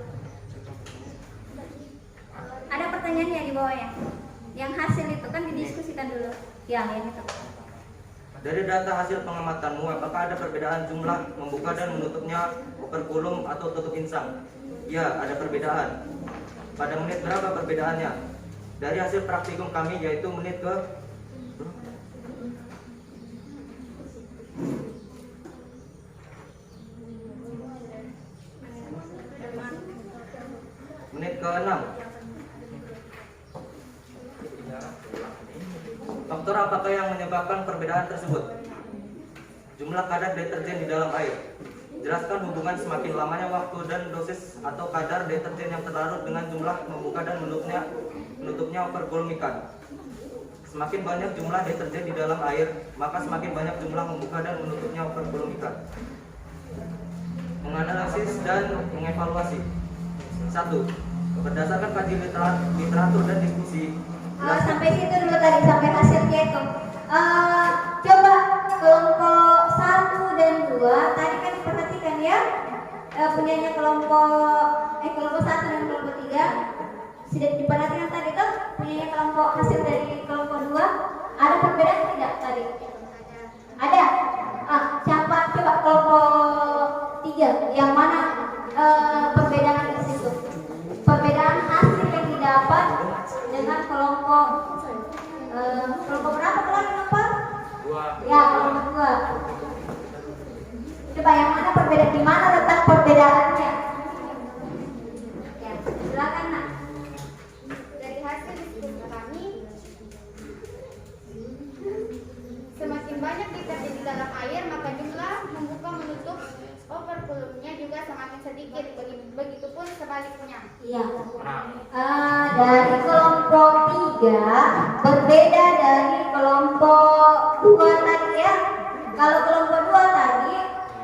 Ada pertanyaannya di bawahnya. Yang hasil itu kan didiskusikan dulu. Ya, yang itu. Dari data hasil pengamatanmu, apakah ada perbedaan jumlah membuka dan menutupnya operculum atau tutup insang? Ya, ada perbedaan. Pada menit berapa perbedaannya? Dari hasil praktikum kami yaitu menit ke menit ke-6. Faktor apakah yang menyebabkan perbedaan tersebut? Jumlah kadar deterjen di dalam air. Jelaskan hubungan semakin lamanya waktu dan dosis atau kadar deterjen yang terlarut dengan jumlah membuka dan menutupnya operculum ikan. Semakin banyak jumlah deterjen di dalam air, maka semakin banyak jumlah membuka dan menutupnya operculum ikan. Menganalisis dan mengevaluasi. 1. Berdasarkan kajian literatur dan diskusi. Sampai situ dulu tadi, sampai hasilnya itu. Coba kelompok 1 dan 2 tadi kan diperhatikan ya, punyanya kelompok 1 dan kelompok 3 sudah diperhatikan tadi tuh, punyanya kelompok hasil dari kelompok 2 ada perbedaan tidak tadi? Ada. Siapa coba kelompok 3 yang mana perbedaan di situ? Perbedaan hasil yang didapat dengan kelompok berapa kelompok? 2. Ya, kelompok 2. Coba yang mana perbedaan, di mana letak perbedaannya? Ya, silakan Nak. Dari hasil diskusi kami, semakin banyak deterjen di dalam air, maka jumlah membuka menutup operculumnya juga semakin sedikit. Begitupun sebaliknya. Iya. Dari kelompok 3 berbeda dari kelompok 2 tadi ya. Kalau kelompok 2 tadi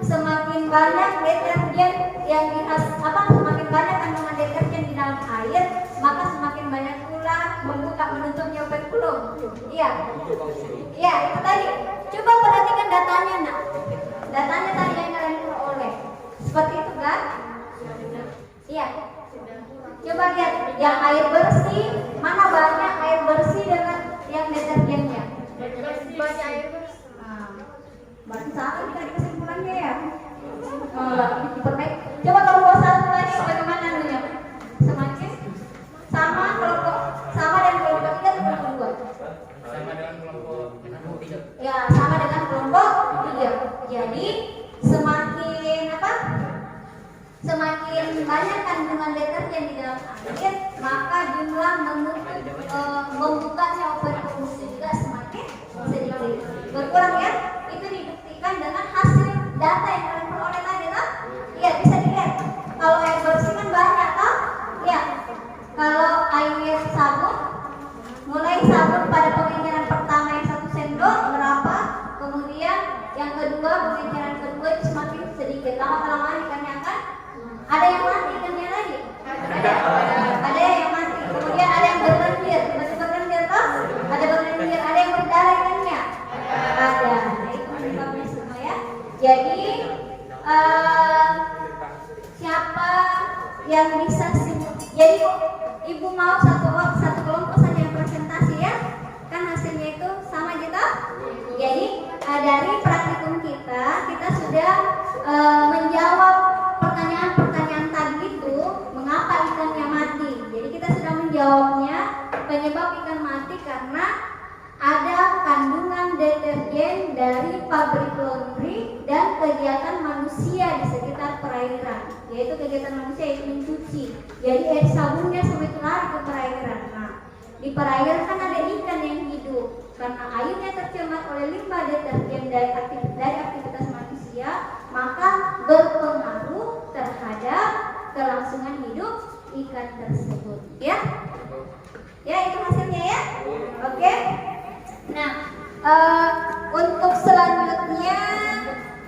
semakin banyak deterjen yang semakin banyak kandungan deterjen di dalam air, maka semakin banyak pula membuka menutupnya operculum. Iya. Iya, itu tadi. Coba perhatikan datanya, Nak. Datanya tadi yang kalian peroleh. Seperti itu kan? Iya. Coba lihat yang air bersih, mana banyak air bersih dengan yang deterjennya? Banyak air bersih. Berarti sama tadi kesimpulannya ya. Diperbaiki. Coba kelompok 1 tadi bagaimana anunya? Semakin sama dan kelompok 3 atau kelompok 2? Sama dengan kelompok 3. Ya, sama dengan kelompok 3. Jadi semakin banyak kandungan deterjen di dalam air, maka jumlah membukanya operculum juga semakin sedikit. Berkurang ya? Itu dibuktikan dengan hasil data yang kalian peroleh tadi kan? Iya, bisa dilihat. Kalau air bersih kan banyak kan? Ya. Kalau air sabun, mulai sabun pada pengenceran pertama yang 1 sendok berapa? Kemudian yang kedua, pengenceran kedua itu semakin sedikit. Lama-kelamaan ikannya akan ada yang mati ikannya lagi. Ada yang mati. Kemudian ada yang berlendir, berlendir toh? Ada berlendir, ada yang berdarah ikannya. Ada. Nah, itu penyebabnya semua ya. Jadi siapa yang bisa jadi Ibu mau satu kelompok saja yang presentasi ya? Kan hasilnya itu sama gitu. Jadi dari praktikum kita sudah menjawab pertanyaan-pertanyaan tadi itu, mengapa ikannya mati. Jadi kita sudah menjawabnya, penyebab ikan mati karena ada kandungan deterjen dari pabrik laundry dan kegiatan manusia di sekitar perairan, yaitu kegiatan manusia itu mencuci. Jadi air sabunnya sampai itu lari ke perairan. Nah, di perairan kan ada ikan yang hidup. Karena airnya tercemar oleh limbah deterjen dari aktivitas manusia, maka berpengaruh terhadap kelangsungan hidup ikan tersebut. Ya, itu hasilnya ya. Oke. Nah, untuk selanjutnya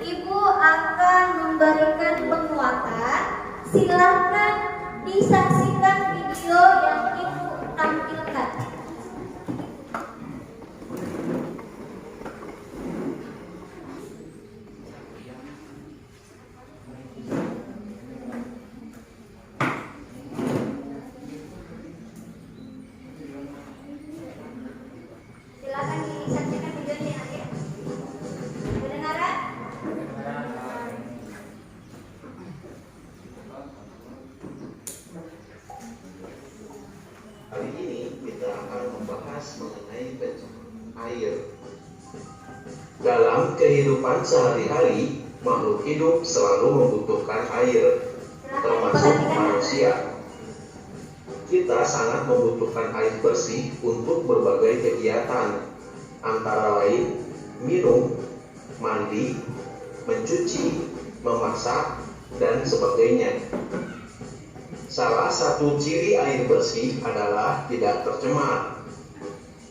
Ibu akan memberikan penguatan. Silakan Disaksikan video yang Ibu tampilkan. Silakan disaksikan videonya ya. Kedengaran? Kali ini kita akan membahas mengenai pencemaran air. Dalam kehidupan sehari-hari, makhluk hidup selalu membutuhkan air, termasuk manusia. Kita sangat membutuhkan air bersih untuk berbagai kegiatan, antara lain minum, mandi, mencuci, memasak, dan sebagainya. Salah satu ciri air bersih adalah tidak tercemar.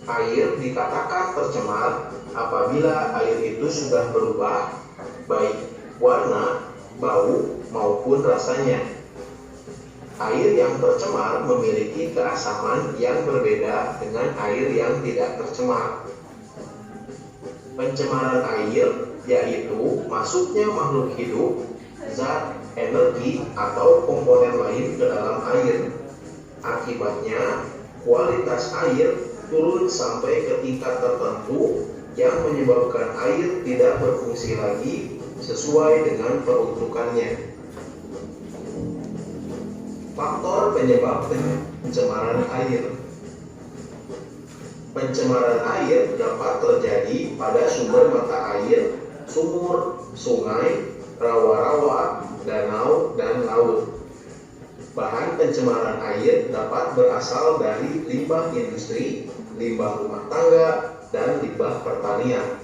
Air dikatakan tercemar apabila air itu sudah berubah, baik warna, bau, maupun rasanya. Air yang tercemar memiliki keasaman yang berbeda dengan air yang tidak tercemar. Pencemaran air yaitu masuknya makhluk hidup, zat, energi, atau komponen lain ke dalam air. Akibatnya, kualitas air turun sampai ke tingkat tertentu yang menyebabkan air tidak berfungsi lagi sesuai dengan peruntukannya. Faktor penyebab pencemaran air. Pencemaran air dapat terjadi pada sumber mata air, sumur, sungai, rawa-rawa, danau, dan laut. Bahan pencemaran air dapat berasal dari limbah industri, limbah rumah tangga, dan limbah pertanian.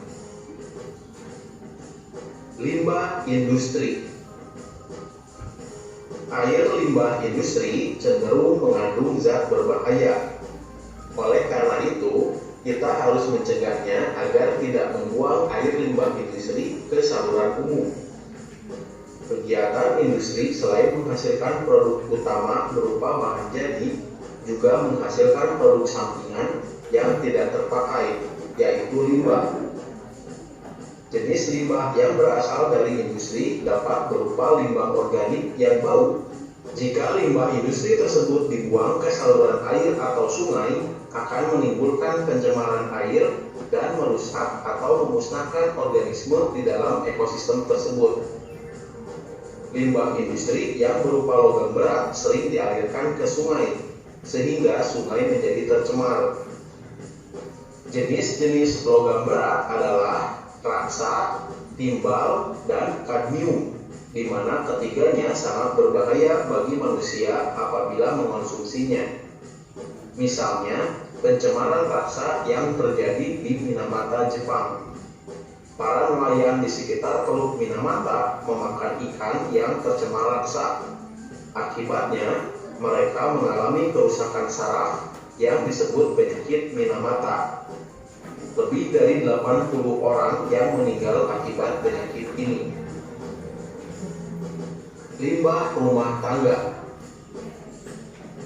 Limbah industri. Air limbah industri cenderung mengandung zat berbahaya. Oleh karena itu, kita harus mencegahnya agar tidak membuang air limbah industri ke saluran umum. Kegiatan industri selain menghasilkan produk utama berupa bahan jadi, juga menghasilkan produk sampingan yang tidak terpakai, yaitu limbah. Jenis limbah yang berasal dari industri dapat berupa limbah organik yang bau. Jika limbah industri tersebut dibuang ke saluran air atau sungai, akan menimbulkan pencemaran air dan merusak atau memusnahkan organisme di dalam ekosistem tersebut. Limbah industri yang berupa logam berat sering dialirkan ke sungai, sehingga sungai menjadi tercemar. Jenis-jenis logam berat adalah raksa, timbal, dan kadmium, di mana ketiganya sangat berbahaya bagi manusia apabila mengonsumsinya. Misalnya, pencemaran raksa yang terjadi di Minamata, Jepang. Para nelayan di sekitar Teluk Minamata memakan ikan yang tercemar raksa. Akibatnya, mereka mengalami kerusakan saraf yang disebut penyakit Minamata. Lebih dari 80 orang yang meninggal akibat penyakit ini. Limbah rumah tangga.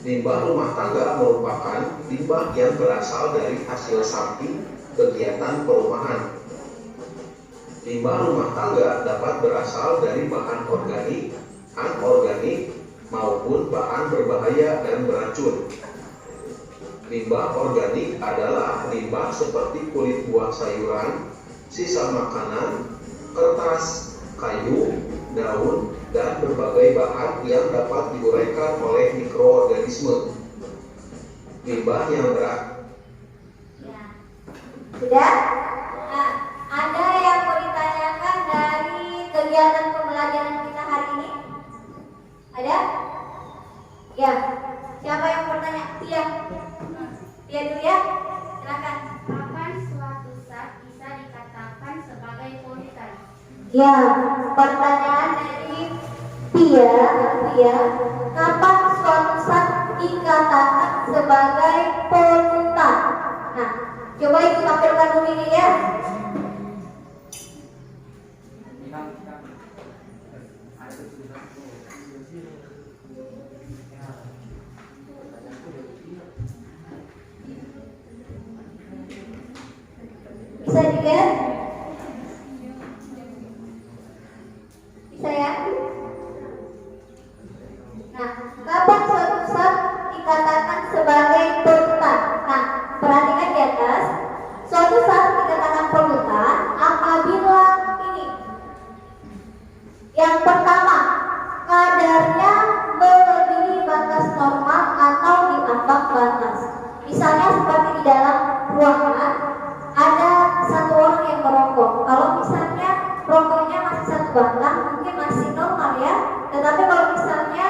Limbah rumah tangga merupakan limbah yang berasal dari hasil samping kegiatan perumahan. Limbah rumah tangga dapat berasal dari bahan organik, anorganik, maupun bahan berbahaya dan beracun. Limbah organik adalah limbah seperti kulit buah sayuran, sisa makanan, kertas, kayu, daun, dan berbagai bahan yang dapat diuraikan oleh mikroorganisme. Limbah yang berat. Sudah? Nah, ada yang mau ditanyakan dari kegiatan pembelajaran kita hari ini? Ada? Ya. Siapa yang bertanya? Iya. Iya dulu ya. Silakan. Kapan suatu zat bisa dikatakan sebagai polutan? Ya, pertanyaan dari Pia. Kapan suatu zat dikatakan sebagai polutan? Nah, coba ibu tampilkan dulu ini ya. Bisa juga? Bisa ya? Nah, kapan suatu zat dikatakan sebagai polutan? Nah, perhatikan di atas. Suatu zat dikatakan polutan apabila ini. Yang pertama, kadarnya melebihi batas normal atau di ambang batas. Misalnya seperti di dalam ruangan ada satu orang yang merokok. Kalau misalnya rokoknya masih satu batang, mungkin masih normal ya. Tetapi kalau misalnya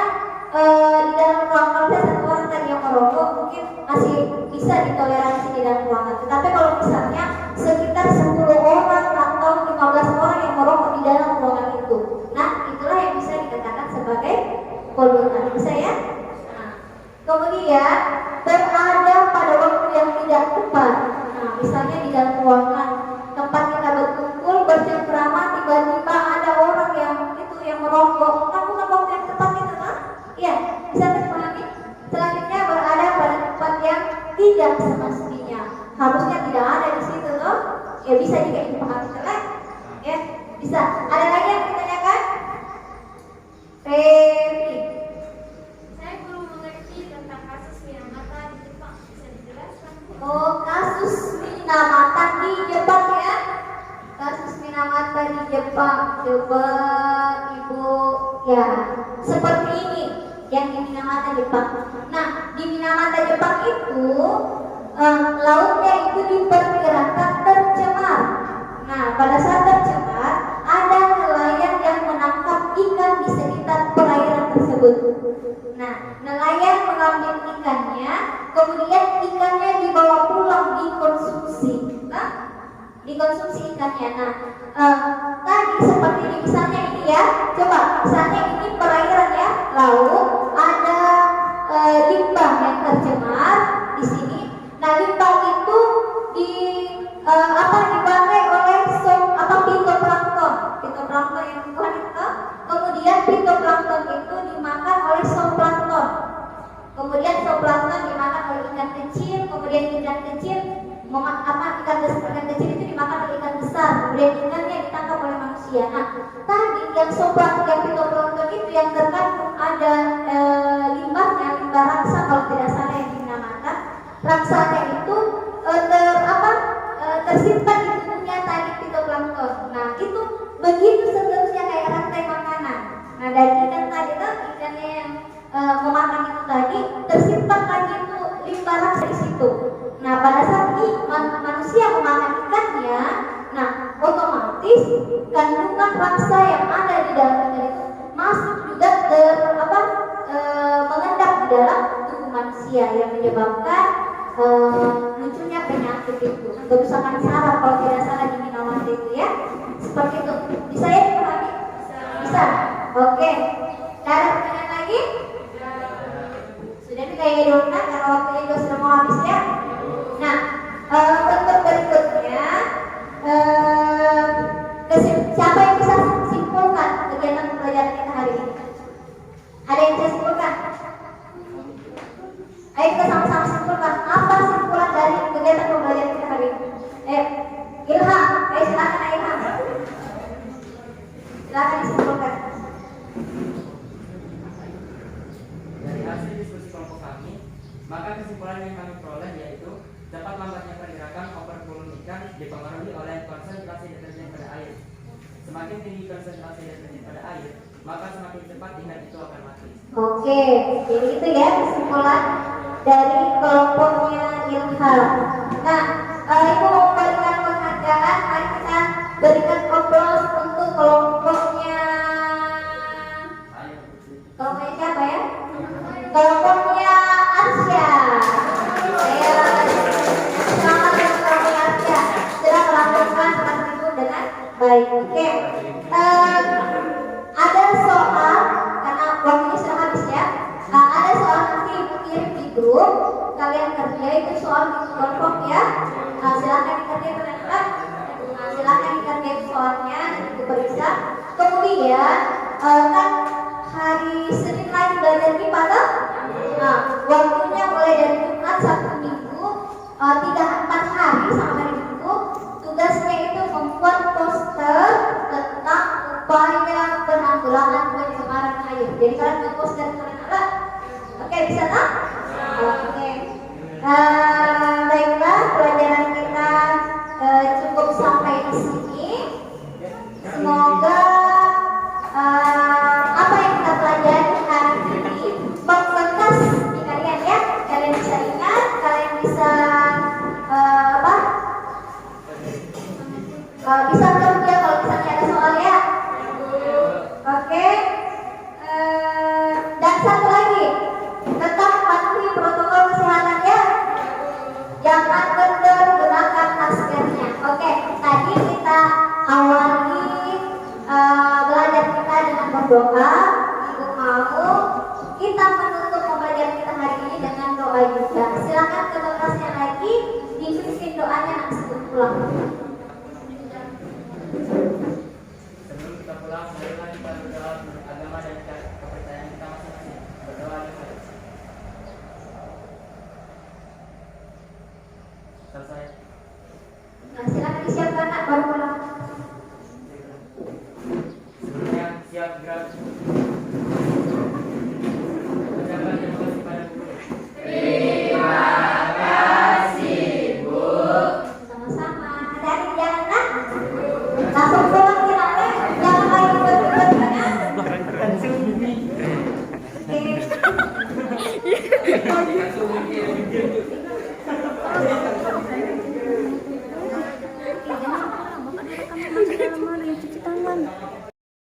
di dalam ruangan ada satu orang tadi yang merokok, mungkin masih bisa ditoleransi di dalam ruangan. Tetapi kalau misalnya sekitar 10 orang atau 15 orang yang merokok di dalam ruangan itu, nah itulah yang bisa dikatakan sebagai polutan. Bisa ya? Nah, kemudian berada pada waktu yang tidak tepat. Nah, misalnya di dalam ruangan tempat kita berkumpul bercengkrama, tiba-tiba ada orang yang merokok. Bukan waktu yang tepat itu, kan? Iya, bisa dipahami. Selanjutnya berada pada tempat yang tidak semestinya. Harusnya tidak ada di situ, loh. Ya bisa juga dipahami, kan? Ya, bisa. Ada lagi yang ditanyakan? Revi. Saya belum mengerti tentang kasus Minamata di Jepang. Bisa dijelaskan? Oh, kasus Minamata di Jepang ya. Kasus Minamata di Jepang. Coba Ibu ya. Seperti ini yang di Minamata Jepang. Nah, di Minamata Jepang itu lautnya itu diperkirakan tercemar. Nah, pada saat tercemar ada nelayan yang menangkap ikan di sekitar perairan tersebut. Nah, nelayan mengambil ikannya, kemudian ikannya dibawa pulang dikonsumsi. Nah, dikonsumsi ikannya. Nah, tadi seperti ini, misalnya ini ya, coba misalnya ini perairan ya, laut ada limbah yang tercemar di sini. Nah, limbah itu dipakai oleh fitoplankton. Fitoplankton yang bukan itu. Kemudian fitoplankton itu dimakan oleh zooplankton. Kemudian zooplankton dimakan oleh ikan kecil, kemudian ikan kecil ikan kecil itu dimakan oleh ikan besar, kemudian ikannya ditangkap oleh manusia. Nah, tadi yang fitoplankton itu yang terkandung ada limbahnya, limbah raksa kalau tidak salah yang dinamakan. Raksanya itu tersimpan di tubuhnya tadi fitoplankton. Nah, itu begitu seterusnya kayak rantai makanan. Nah, dari ikan tadi tuh ikannya yang memakan itu tadi tersimpan lagi itu limbah raksa di situ. Nah, pada saat manusia memakan ikannya, nah otomatis kandungan raksa yang ada di dalam ikan itu masuk juga mengendap di dalam tubuh manusia yang menyebabkan munculnya penyakit itu, kerusakan saraf kalau tidak salah di Minamata itu ya. Seperti itu. Bisa ya dipahami? Bisa. Oke. Ada pertanyaan lagi? Sudah kayak dulu kan, karena waktunya juga sudah mau habis ya. Nah, untuk berikutnya siapa yang bisa simpulkan kegiatan pembelajaran kita hari ini? Ada yang bisa simpulkan? Ayo kita sama-sama simpulkan. Apa simpulan dari kegiatan pembelajaran kita hari ini? Ilham, silakan Ilham. Silakan disimpulkan. Dari hasil diskusi kelompok kami, maka kesimpulan yang kami peroleh yaitu dapat lambatnya pergerakan overvolume ikan dipengaruhi oleh konsentrasi deterjen pada air. Semakin tinggi konsentrasi deterjen pada air, maka semakin cepat ikan itu akan mati. Oke, jadi itu ya kesimpulan dari kelompoknya Ilham. Nah, Ibu mau berikan penghargaan, mari kita berikan aplaus untuk kelompoknya siapa ya? Kelompoknya Arsya. Selamat untuk kelompoknya Arsya sudah melakukan tugas itu dengan baik. Oke. Ada soal karena waktunya sudah habis ya. Ada soal nanti Ibu kirim di grup. Kalian kerja itu soal di kelompok ya. Silakan dikerjain teman-teman. Silakan dikerjain soalnya dan Ibu periksa. Kemudian kan hari Senin lagi belajar upaya penanggulangan pencemaran air. Jadi kalian ngepost dan kalian ada. Oke, bisa tak? Oke. Baiklah, pelajaran kita cukup sampai di sini. Semoga apa yang kita pelajari hari ini membekas di kalian ya. Kalian bisa ingat, kalian bisa bisa kerja kalau misalnya ada soal ya. Oke. Dan satu lagi, tetap patuhi protokol kesehatan ya. Jangan kendor, gunakan maskernya. Oke, tadi kita awali belajar kita dengan berdoa. Ibu mau kita menutup pembelajaran kita hari ini dengan doa juga. Silakan ke kelasnya lagi, dibikin doanya nanti sebelum pulang. Sebelum kita pulang, marilah kita berdoa menurut agama dan kepercayaan kita masing-masing. Berdoa kita. Selesai. Nah, silakan disiapkan nak baru pulang. Sebelumnya siap gerak. Ucapkan terima kasih pada guru. Sama-sama. Dari jangan nak langsung pulang kiranya. Jangan lagi berdebat ya. Oke.